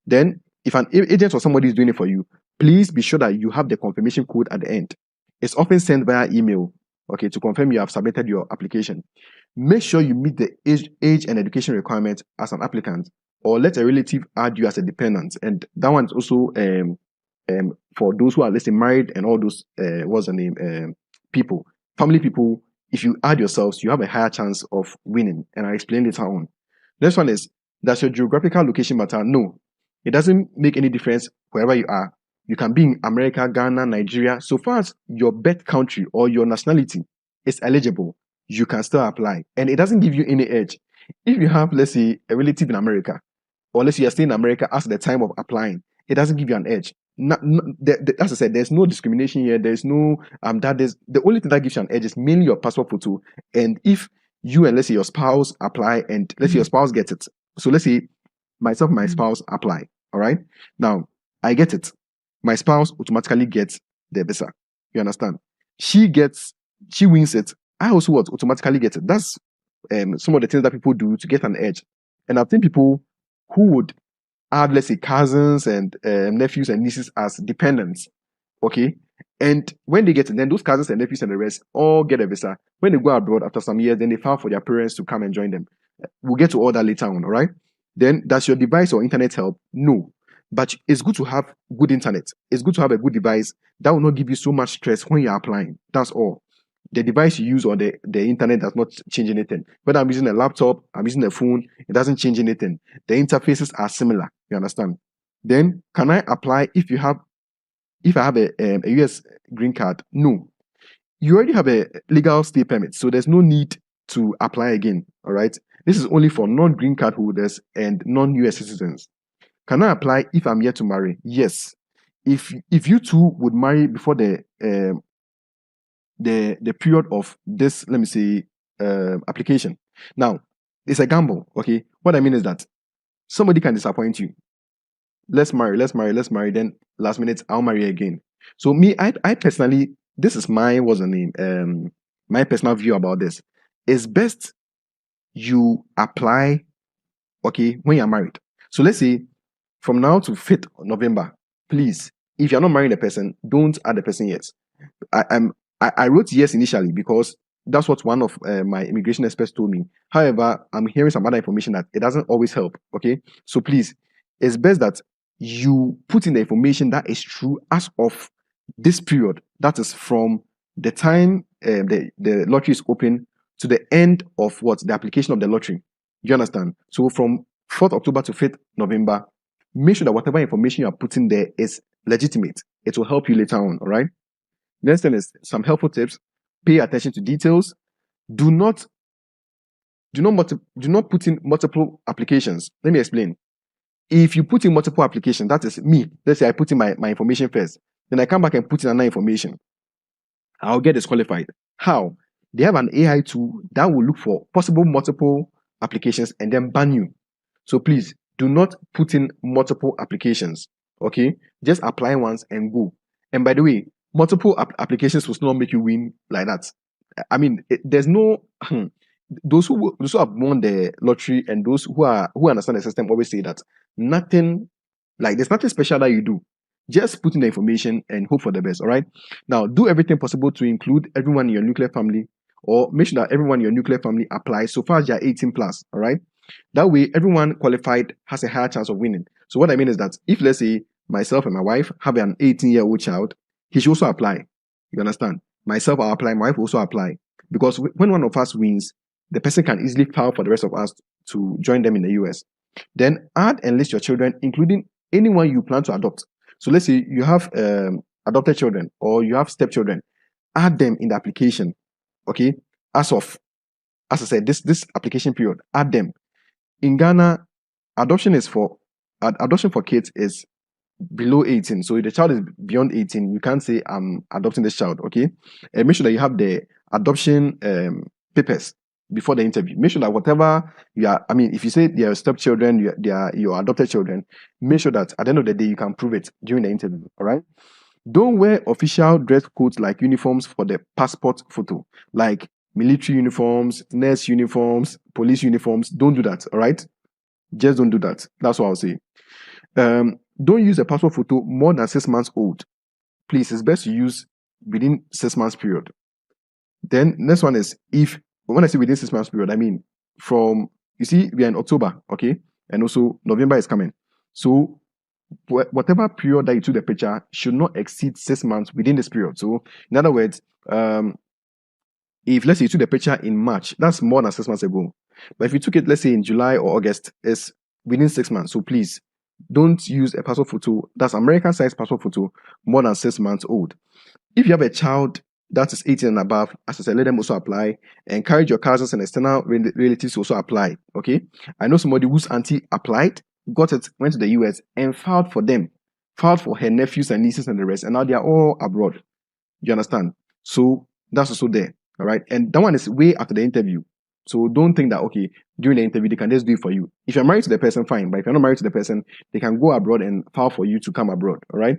Then, if an agent or somebody is doing it for you, please be sure that you have the confirmation code at the end. It's often sent via email, okay, to confirm you have submitted your application. Make sure you meet the age and education requirements as an applicant, or let a relative add you as a dependent. And that one is also for those who are, let's say, married and all those, what's the name, people, family people. If you add yourselves, you have a higher chance of winning. And I explained it on. Next one is, does your geographical location matter? No, it doesn't make any difference wherever you are. You can be in America, Ghana, Nigeria. So far as your birth country or your nationality is eligible, you can still apply. And it doesn't give you any edge. If you have, let's say, a relative in America, or let's say you're staying in America at the time of applying, it doesn't give you an edge. As I said, there's no discrimination here. There's no the only thing that gives you an edge is mainly your passport photo. And if you and let's say your spouse apply, and let's say your spouse gets it. So let's say myself and my spouse apply. All right. Now, I get it. My spouse automatically gets the visa. You understand? She wins it. I also what automatically get it. That's some of the things that people do to get an edge. And I've seen people who would add, let's say, cousins and nephews and nieces as dependents. Okay. And when they get it, then those cousins and nephews and the rest all get a visa. When they go abroad after some years, then they file for their parents to come and join them. We'll get to all that later on, all right? Then does your device or internet help? No. But it's good to have good internet. It's good to have a good device that will not give you so much stress when you're applying. That's all. The device you use or the internet does not change anything. Whether I'm using a laptop, I'm using a phone, it doesn't change anything. The interfaces are similar. You understand? Then can I apply if I have a US green card? No. You already have a legal stay permit, so there's no need to apply again. All right. This is only for non-green card holders and non-US citizens. Can I apply if I'm yet to marry? Yes. If you two would marry before the period of this, let me say, application. Now, it's a gamble. Okay. What I mean is that somebody can disappoint you. Let's marry. Then last minute, I'll marry again. So me, I personally, this is my what's the name? My personal view about this. It's best you apply, okay, when you're married. So let's say from now to 5th November, please, if you're not marrying the person, don't add the person yet. I wrote yes initially because that's what one of my immigration experts told me. However, I'm hearing some other information that it doesn't always help. Okay, so please, it's best that you put in the information that is true as of this period. That is from the time the lottery is open to the end of what the application of the lottery. You understand? So from 4th October to 5th November, make sure that whatever information you are putting there is legitimate. It will help you later on. All right. Next thing is some helpful tips. Pay attention to details. Do not put in multiple applications. Let me explain. If you put in multiple applications, that is me. Let's say I put in my information first. Then I come back and put in another information. I'll get disqualified. How? They have an AI tool that will look for possible multiple applications and then ban you. So please do not put in multiple applications. Okay? Just apply once and go. And by the way, multiple applications will still not make you win like that. I mean, there's no those who have won the lottery and those who understand the system always say that nothing, like there's nothing special that you do. Just put in the information and hope for the best. All right. Now, do everything possible to include everyone in your nuclear family, or make sure that everyone in your nuclear family applies so far as you're 18 plus. All right. That way, everyone qualified has a higher chance of winning. So what I mean is that if, let's say, myself and my wife have an 18-year-old child, he should also apply. You understand? Myself, I'll apply. My wife will also apply. Because when one of us wins, the person can easily file for the rest of us to join them in the US. Then add and list your children, including anyone you plan to adopt. So let's say you have adopted children or you have stepchildren. Add them in the application. Okay? As I said, this application period, add them. In Ghana, adoption for kids is below 18. So if the child is beyond 18, you can't say I'm adopting this child, okay? And make sure that you have the adoption papers before the interview. Make sure that whatever you are, I mean, if you say they are stepchildren, they are your adopted children, make sure that at the end of the day you can prove it during the interview, all right? Don't wear official dress codes like uniforms for the passport photo, like military uniforms, nurse uniforms, police uniforms. Don't do that, all right? Just don't do that. That's what I'll say. Don't use a passport photo more than 6 months old. Please, it's best to use within 6 months period. Then next one is when I say within 6 months period, I mean from, you see, we are in October, okay? And also November is coming. So whatever period that you took the picture should not exceed 6 months within this period. So in other words, if let's say you took the picture in March, that's more than 6 months ago. But if you took it, let's say in July or August, it's within 6 months. So please don't use a passport photo, that's American size passport photo, more than 6 months old. If you have a child that is 18 and above, as I said, let them also apply. Encourage your cousins and external relatives to also apply. Okay. I know somebody whose auntie applied, got it, went to the US and filed for them, filed for her nephews and nieces and the rest, and now they are all abroad. You understand? So that's also there. All right. And that one is way after the interview. So don't think that, okay, during the interview, they can just do it for you. If you're married to the person, fine. But if you're not married to the person, they can go abroad and file for you to come abroad. All right.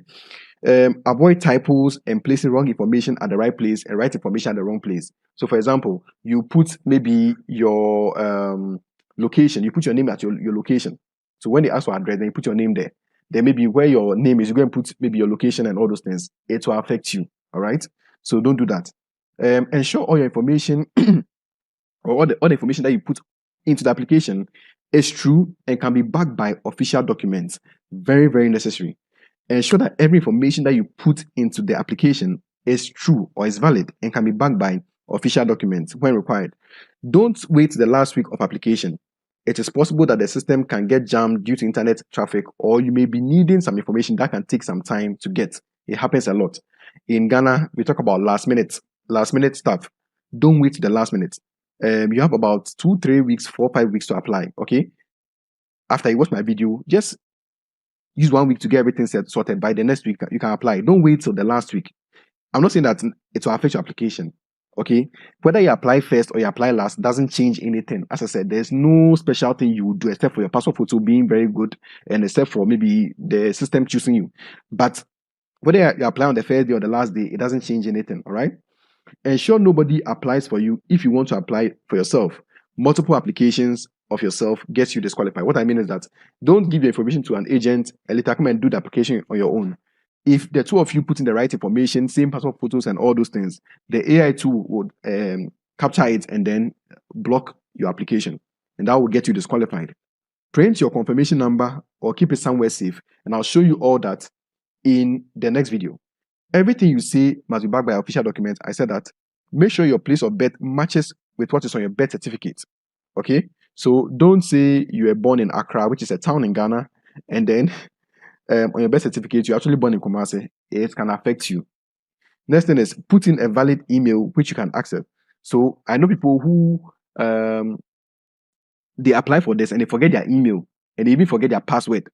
Avoid typos and placing wrong information at the right place and right information at the wrong place. So, for example, you put maybe your location, you put your name at your location. So when they ask for address, then you put your name there. Then maybe where your name is, you go and put maybe your location and all those things. It will affect you. All right. So don't do that. Ensure all your information or all the information that you put into the application is true and can be backed by official documents. Very, very necessary. Ensure that every information that you put into the application is true or is valid and can be backed by official documents when required. Don't wait the last week of application. It is possible that the system can get jammed due to internet traffic, or you may be needing some information that can take some time to get. It happens a lot. In Ghana, we talk about last minute stuff. Don't wait to the last minute. You have about 2, 3 weeks, 4, 5 weeks to apply. Okay. After you watch my video, just use 1 week to get everything sorted. By the next week, you can apply. Don't wait till the last week. I'm not saying that it will affect your application. Okay. Whether you apply first or you apply last doesn't change anything. As I said, there's no special thing you would do except for your passport photo being very good and except for maybe the system choosing you. But whether you apply on the first day or the last day, it doesn't change anything. All right. Ensure nobody applies for you if you want to apply for yourself. Multiple applications of yourself gets you disqualified. What I mean is that don't give your information to an agent and later come and do the application on your own. If the two of you put in the right information, same passport photos and all those things, the AI tool would capture it and then block your application, and that will get you disqualified. Print your confirmation number or keep it somewhere safe, and I'll show you all that in the next video. Everything you say must be backed by official documents. I said that. Make sure your place of birth matches with what is on your birth certificate. Okay? So don't say you were born in Accra, which is a town in Ghana, and then on your birth certificate, you're actually born in Kumasi. It can affect you. Next thing is put in a valid email which you can access. So I know people who they apply for this and they forget their email and they even forget their password.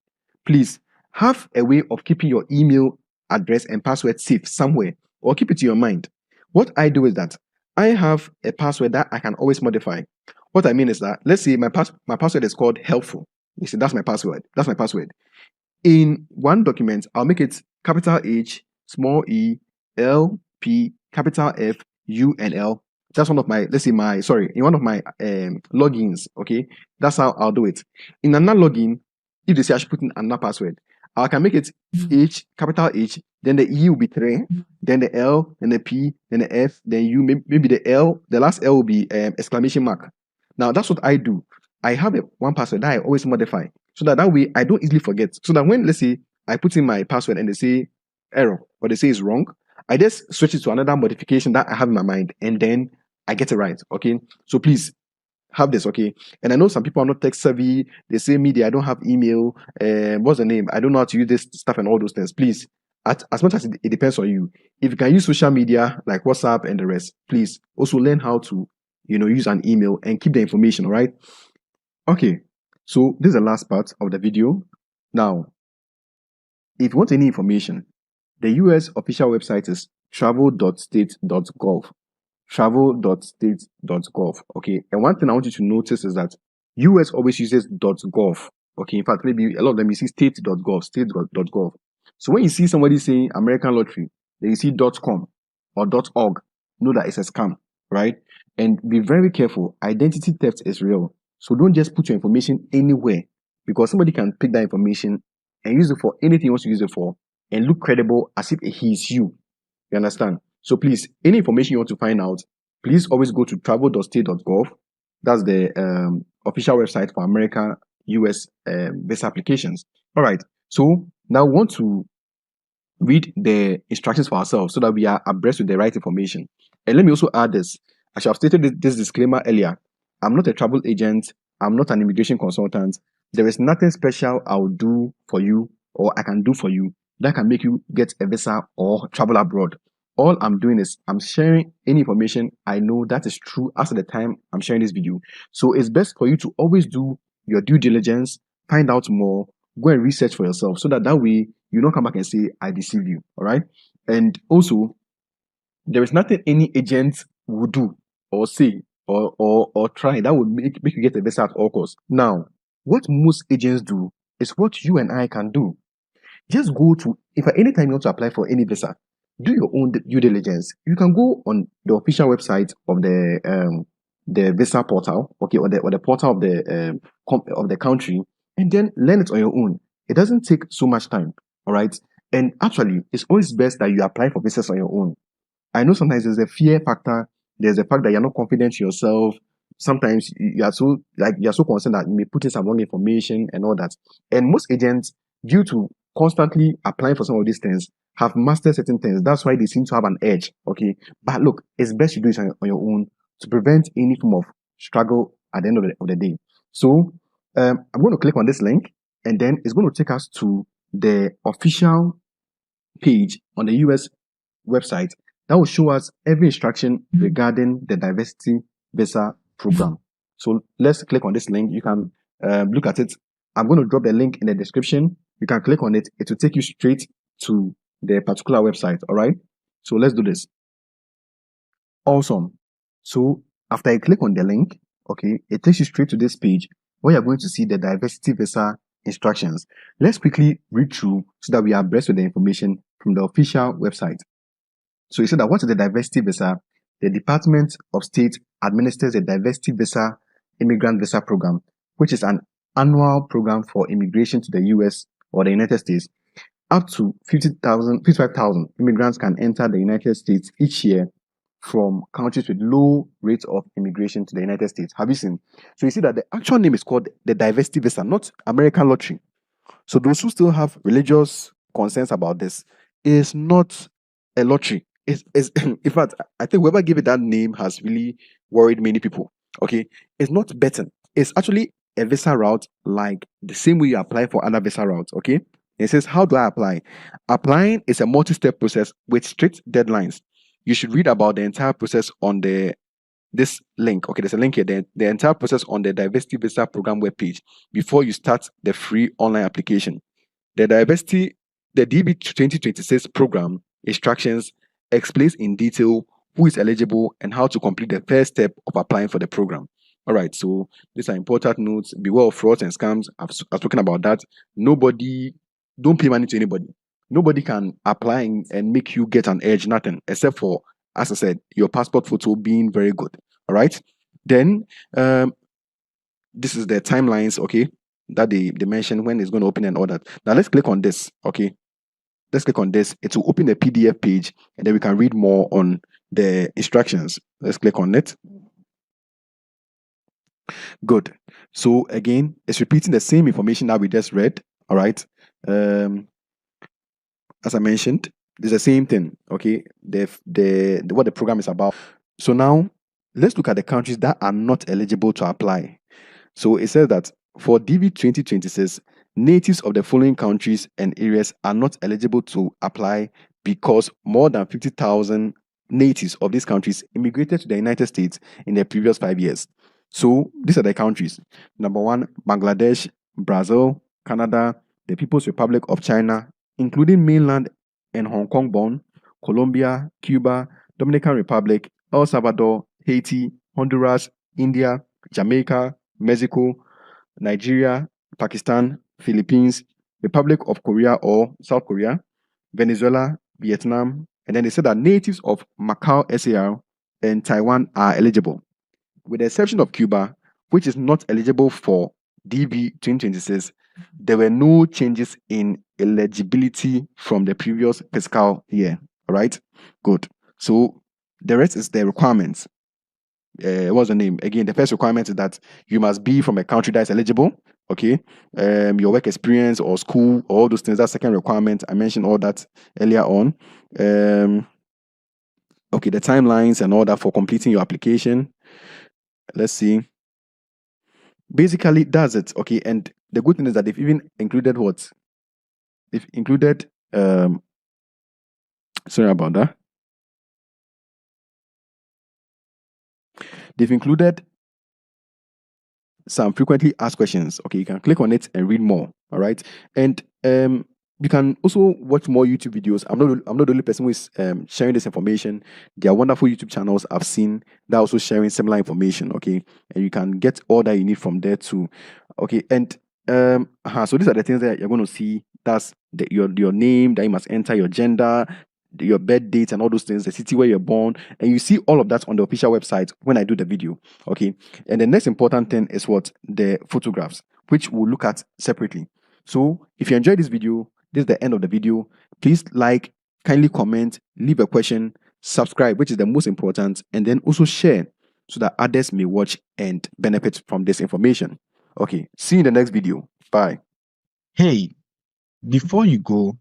Please have a way of keeping your email address and password safe somewhere, or keep it to your mind. What I do is that I have a password that I can always modify. What I mean is that, let's say my password is called helpful. You see, that's my password. That's my password. In one document, I'll make it capital H, small e, L, P, capital F, U, and L. That's one of my, in one of my logins, okay? That's how I'll do it. In another login, if they say I should put in another password, I can make it H, capital H, then the E will be 3, then the L, then the P, then the F, then U, maybe the last L will be exclamation mark. Now, that's what I do. I have one password that I always modify, so that way I don't easily forget. So that when, let's say, I put in my password and they say error, or they say it's wrong, I just switch it to another modification that I have in my mind, and then I get it right, okay? So please, have this, okay? And I know some people are not tech savvy. They say, media, I don't have email. What's the name? I don't know how to use this stuff and all those things. Please, as much as it depends on you, if you can use social media like WhatsApp and the rest, please also learn how to, use an email and keep the information, all right? Okay, so this is the last part of the video. Now, if you want any information, the US official website is travel.state.gov. Travel.state.gov. Okay, and one thing I want you to notice is that US always uses .gov. Okay, in fact, maybe a lot of them you see state.gov, state.gov. So when you see somebody saying American lottery, then you see .com or .org, know that it's a scam, right? And be very careful. Identity theft is real. So don't just put your information anywhere, because somebody can pick that information and use it for anything he wants to use it for and look credible as if he is you. You understand? So please, any information you want to find out, please always go to travel.state.gov. That's the official website for America, US visa applications. All right. So now we want to read the instructions for ourselves so that we are abreast with the right information. And let me also add this. I should have stated this disclaimer earlier. I'm not a travel agent. I'm not an immigration consultant. There is nothing special I'll do for you or I can do for you that can make you get a visa or travel abroad. All I'm doing is I'm sharing any information I know that is true as at the time I'm sharing this video. So it's best for you to always do your due diligence, find out more, go and research for yourself, so that way you don't come back and say, I deceived you. All right. And also, there is nothing any agent would do or say or try. That would make you get a visa at all costs. Now, what most agents do is what you and I can do. Just go to, if at any time you want to apply for any visa, do your own due diligence. You can go on the official website of the visa portal, okay, or the portal of of the country, and then learn it on your own. It doesn't take so much time, all right. And actually, it's always best that you apply for visas on your own. I know sometimes there's a fear factor. There's a fact that you're not confident in yourself. Sometimes you are so you're so concerned that you may put in some wrong information and all that. And most agents, due to constantly applying for some of these things, have mastered certain things. That's why they seem to have an edge. Okay. But look, it's best you do it on your own to prevent any form of struggle at the end of the day. So I'm going to click on this link, and then it's going to take us to the official page on the US website that will show us every instruction regarding the diversity visa program. So let's click on this link. You can look at it. I'm going to drop the link in the description. You can click on it. It will take you straight to the particular website. All right. So let's do this. Awesome. So after I click on the link, okay, it takes you straight to this page where you're going to see the diversity visa instructions. Let's quickly read through so that we are abreast with the information from the official website. So you said that what is the diversity visa? The Department of State administers the diversity visa immigrant visa program, which is an annual program for immigration to the US or the United States. Up to 55,000 immigrants can enter the United States each year from countries with low rates of immigration to the United States. Have you seen? So you see that the actual name is called the diversity visa, not American lottery. So those who still have religious concerns about this, is not a lottery. Is in fact, I think whoever gave it that name has really worried many people. Okay, it's not betting. It's actually a visa route, like the same way you apply for other visa routes. Okay, it says, how do I apply? Applying is a multi-step process with strict deadlines. You should read about the entire process on this link. Okay, there's a link here. The entire process on the diversity visa program webpage before you start the free online application. The DB 2026 program instructions explains in detail who is eligible and how to complete the first step of applying for the program. All right, so these are important notes. Beware of frauds and scams. I've spoken about that. Nobody, don't pay money to anybody. Nobody can apply and make you get an edge, nothing, except for, as I said, your passport photo being very good. All right, then this is the timelines, okay, that they mentioned when it's going to open and all that. Now let's click on this, okay. Let's click on this. It will open the PDF page, and then we can read more on the instructions. Let's click on it. Good. So again, it's repeating the same information that we just read. All right. As I mentioned, it's the same thing. Okay. The what the program is about. So now let's look at the countries that are not eligible to apply. So it says that for DV 2026, natives of the following countries and areas are not eligible to apply because more than 50,000 natives of these countries immigrated to the United States in the previous 5 years. So these are the countries. Number one, Bangladesh, Brazil, Canada, the People's Republic of China, including mainland and Hong Kong born, Colombia, Cuba, Dominican Republic, El Salvador, Haiti, Honduras, India, Jamaica, Mexico, Nigeria, Pakistan, Philippines, Republic of Korea or South Korea, Venezuela, Vietnam, and then they said that natives of Macau, SAR, and Taiwan are eligible, with the exception of Cuba, which is not eligible for DV 2026. There were no changes in eligibility from the previous fiscal year. All right, good. So the rest is the requirements. What's the name? Again, the first requirement is that you must be from a country that is eligible. Okay. Your work experience or school, all those things. That's second requirement. I mentioned all that earlier on. Okay, the timelines and all that for completing your application. Let's see. Basically, that's it. Okay, and the good thing is that they've even included what? They've included sorry about that. They've included some frequently asked questions. Okay, you can click on it and read more. All right. And You can also watch more YouTube videos. I'm not the only person who is sharing this information. There are wonderful YouTube channels I've seen that are also sharing similar information. Okay, and you can get all that you need from there too. Okay, and so these are the things that you're going to see. That's your name that you must enter, your gender, your birth date, and all those things, the city where you're born, and you see all of that on the official website when I do the video. Okay, and the next important thing is what the photographs, which we'll look at separately. So if you enjoyed this video, this is the end of the video. Please like, kindly comment, leave a question, subscribe, which is the most important, and then also share so that others may watch and benefit from this information. Okay, see you in the next video. Bye. Hey, before you go,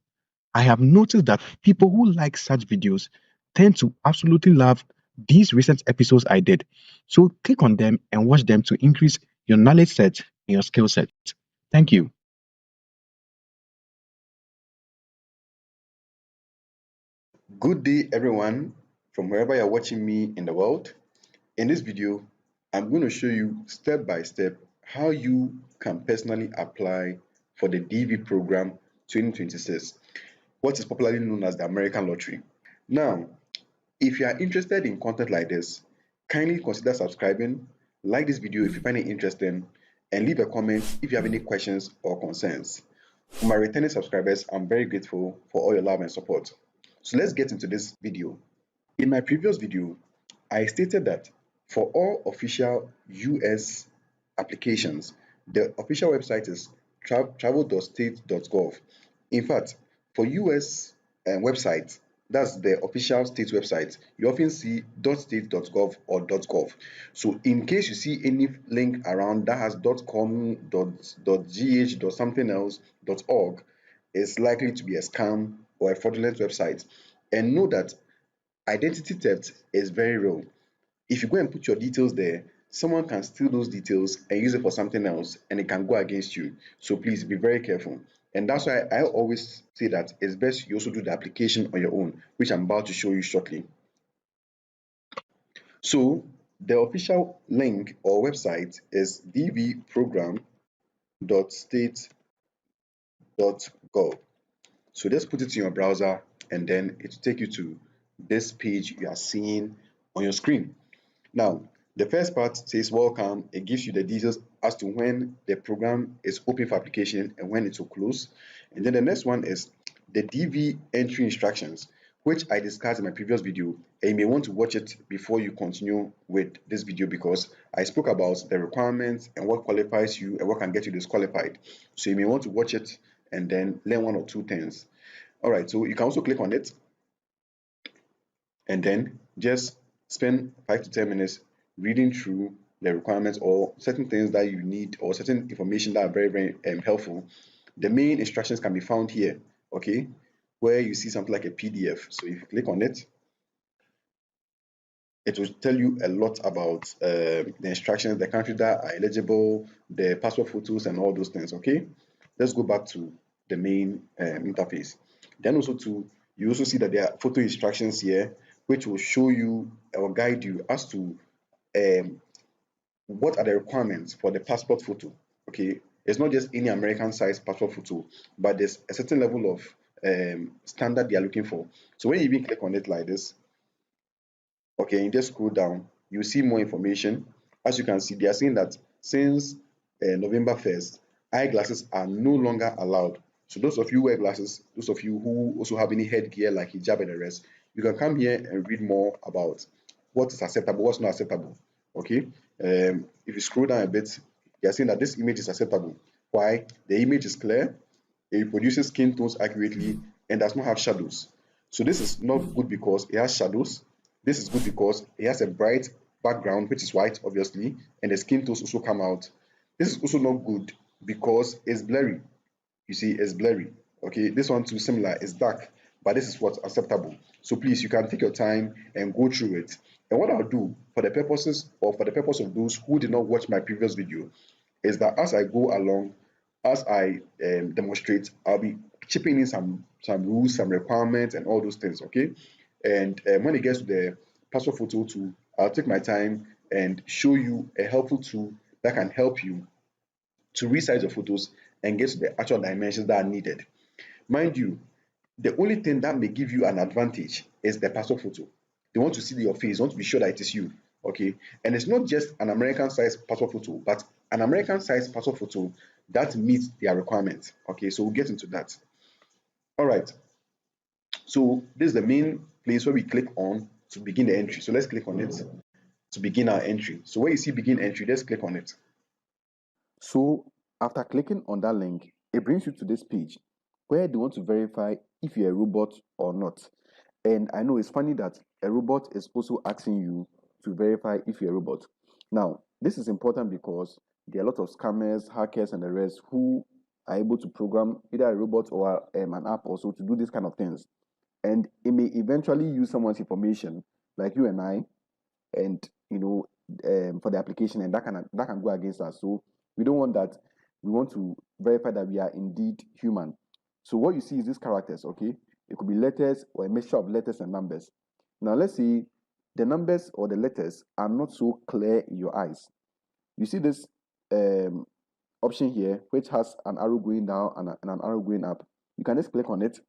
I have noticed that people who like such videos tend to absolutely love these recent episodes I did. So click on them and watch them to increase your knowledge set and your skill set. Thank you. Good day, everyone, from wherever you're watching me in the world. In this video, I'm going to show you step by step how you can personally apply for the DV program 2026, what is popularly known as the American Lottery. Now, if you are interested in content like this, kindly consider subscribing, like this video if you find it interesting, and leave a comment if you have any questions or concerns. For my returning subscribers, I'm very grateful for all your love and support. So let's get into this video. In my previous video, I stated that for all official US applications, the official website is travel.state.gov. In fact, for US websites, that's the official state website, you often see .state.gov or .gov. So in case you see any link around that has .com, .gh, something else, .org, it's likely to be a scam or a fraudulent website. And know that identity theft is very real. If you go and put your details there, someone can steal those details and use it for something else and it can go against you. So please be very careful. And that's why I always say that it's best you also do the application on your own, which I'm about to show you shortly. So the official link or website is dvprogram.state.gov. So just put it in your browser and then it will take you to this page you are seeing on your screen. Now, the first part says welcome. It gives you the details as to when the program is open for application and when it will close. And then the next one is the DV entry instructions, which I discussed in my previous video. And you may want to watch it before you continue with this video because I spoke about the requirements and what qualifies you and what can get you disqualified. So you may want to watch it and then learn one or two things. All right, so you can also click on it and then just spend 5 to 10 minutes reading through the requirements or certain things that you need or certain information that are very, very helpful. The main instructions can be found here, okay, where you see something like a PDF. So if you click on it, it will tell you a lot about the instructions, the countries that are eligible, the passport photos, and all those things. Okay, let's go back to the main interface. Then also you also see that there are photo instructions here, which will show you or guide you as to what are the requirements for the passport photo. Okay, it's not just any American size passport photo, but there's a certain level of standard they are looking for. So when you even click on it like this, okay, you just scroll down, you see more information. As you can see, they are saying that since November 1st, eyeglasses are no longer allowed. So those of you who wear glasses, those of you who also have any headgear like hijab and the rest, you can come here and read more about what is acceptable, what's not acceptable. Okay, if you scroll down a bit, they are saying that this image is acceptable. Why? The image is clear, it reproduces skin tones accurately, and does not have shadows. So this is not good because it has shadows. This is good because it has a bright background, which is white, obviously, and the skin tones also come out. This is also not good because it's blurry. You see, it's blurry. Okay, this one too similar, it's dark, but this is what's acceptable. So please, you can take your time and go through it. And what I'll do for the purposes or for the purpose of those who did not watch my previous video is that as I go along, as I demonstrate, I'll be chipping in some rules, some requirements, and all those things. Okay, and when it gets to the passport photo tool, I'll take my time and show you a helpful tool that can help you to resize your photos and get to the actual dimensions that are needed. Mind you, the only thing that may give you an advantage is the passport photo. They want to see your face, they want to be sure that it is you. Okay. And it's not just an American size passport photo, but an American size passport photo that meets their requirement. Okay, so we'll get into that. All right. So this is the main place where we click on to begin the entry. So let's click on it to begin our entry. So where you see begin entry, let's click on it. So after clicking on that link, it brings you to this page where they want to verify if you're a robot or not. And I know it's funny that a robot is also asking you to verify if you're a robot. Now, this is important because there are a lot of scammers, hackers, and the rest who are able to program either a robot or an app also to do these kind of things. And it may eventually use someone's information, like you and I, and for the application, and that can go against us. So we don't want that. We want to verify that we are indeed human. So what you see is these characters. Okay, it could be letters or a mixture of letters and numbers. Now let's say the numbers or the letters are not so clear in your eyes. You see this um, option here, which has an arrow going down and an arrow going up. You can just click on it,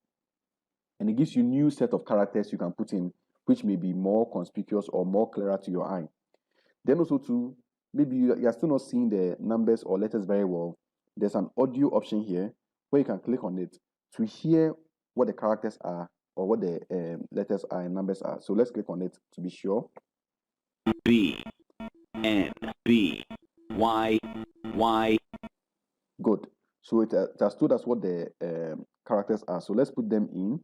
and it gives you new set of characters you can put in, which may be more conspicuous or more clearer to your eye. Then also too, maybe you are still not seeing the numbers or letters very well. There's an audio option here where you can click on it to hear what the characters are or what the letters are and numbers are. So let's click on it to be sure. B N B Y Y. Good. So it has told us what the characters are. So let's put them in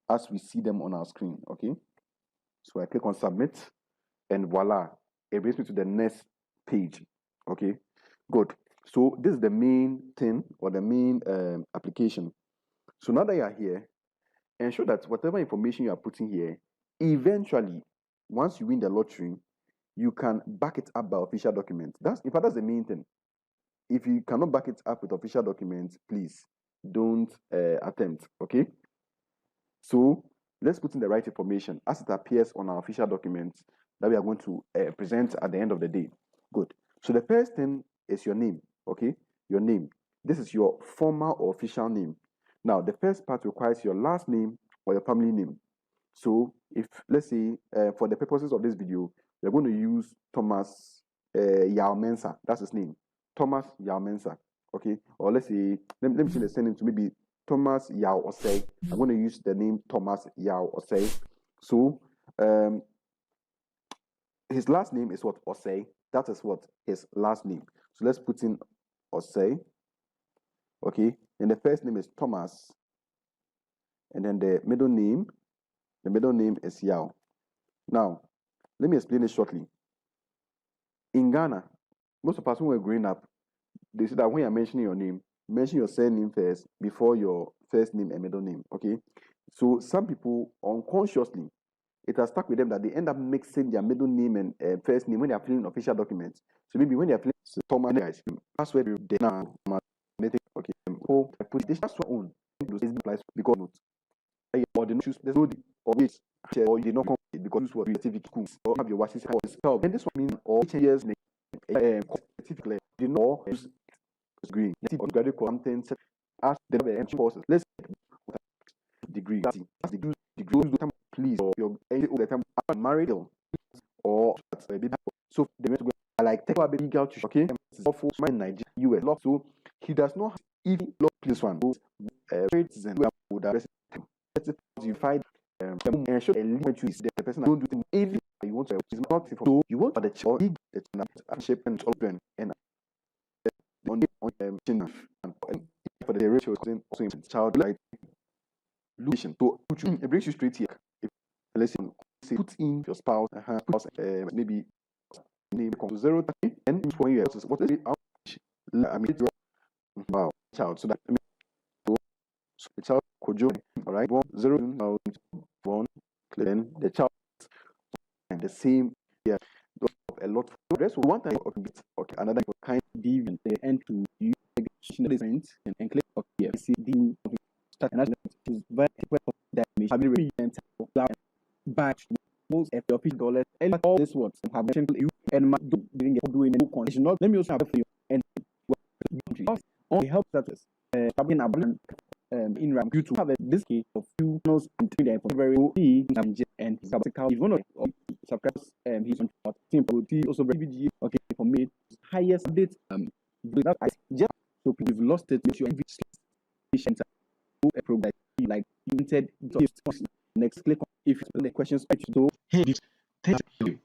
as we see them on our screen. Okay. So I click on submit, and voila, it brings me to the next page. Okay, good. So this is the main thing or the main application. So now that you are here, ensure that whatever information you are putting here, eventually, once you win the lottery, you can back it up by official documents. In fact, that's the main thing. If you cannot back it up with official documents, please don't attempt. Okay. So let's put in the right information as it appears on our official documents that we are going to present at the end of the day. Good. So the first thing is your name. Okay, your name. This is your formal or official name. Now, the first part requires your last name or your family name. So if, let's say, for the purposes of this video, we're going to use Thomas Yao Mensah. That's his name. Thomas Yao Mensah. Okay. Or let's say, let me change the surname to maybe Thomas Yao Osei. I'm going to use the name Thomas Yao Osei. So his last name is what? Osei. That is what? His last name. So let's put in Osei. Okay. And the first name is Thomas. And then the middle name is Yao. Now, let me explain it shortly. In Ghana, most of us when we're growing up, they say that when you're mentioning your name, mention your surname first before your first name and middle name. Okay. So some people unconsciously, it has stuck with them that they end up mixing their middle name and first name when they are filling official documents. So maybe when they are filling Thomas, guys, password they now okay. Oh, I put this password on. This applies because note. Or they not choose there's no or which or you did not complete because you what specific schools or have your watches help. And this one means all 10 years specifically did not use degree. Or graduate content as the entry courses. Let's degree. As the degree please or your any the time married or so they went to go like take a baby girl to okay. Awful in Nigeria, US. So he does not even love this one. Citizen would arrest him. You find and show a link to the person don't do anything you want to is not so you want for the child the shape and children and on the for the ratio also in child like location. So it brings you straight here. If let's say put in your spouse, maybe name to 030 and when you have what is it? I mean, wow, child. So that so the child could join, all right, 1 then the child and the same yeah a lot of the rest one time okay another kind of deviant the end to use different and click okay see the start and is very damage have been but most of your $50 and all this what have you and my doing no condition not let me also have for you and only help status having abandoned in RAM due to have this case of few channels and them for very and his subscribe is one of subscribers he's on simple also very VG okay for me highest update without just so we've lost it with your patient a program like limited next click on if the questions to Hey, this, thank you.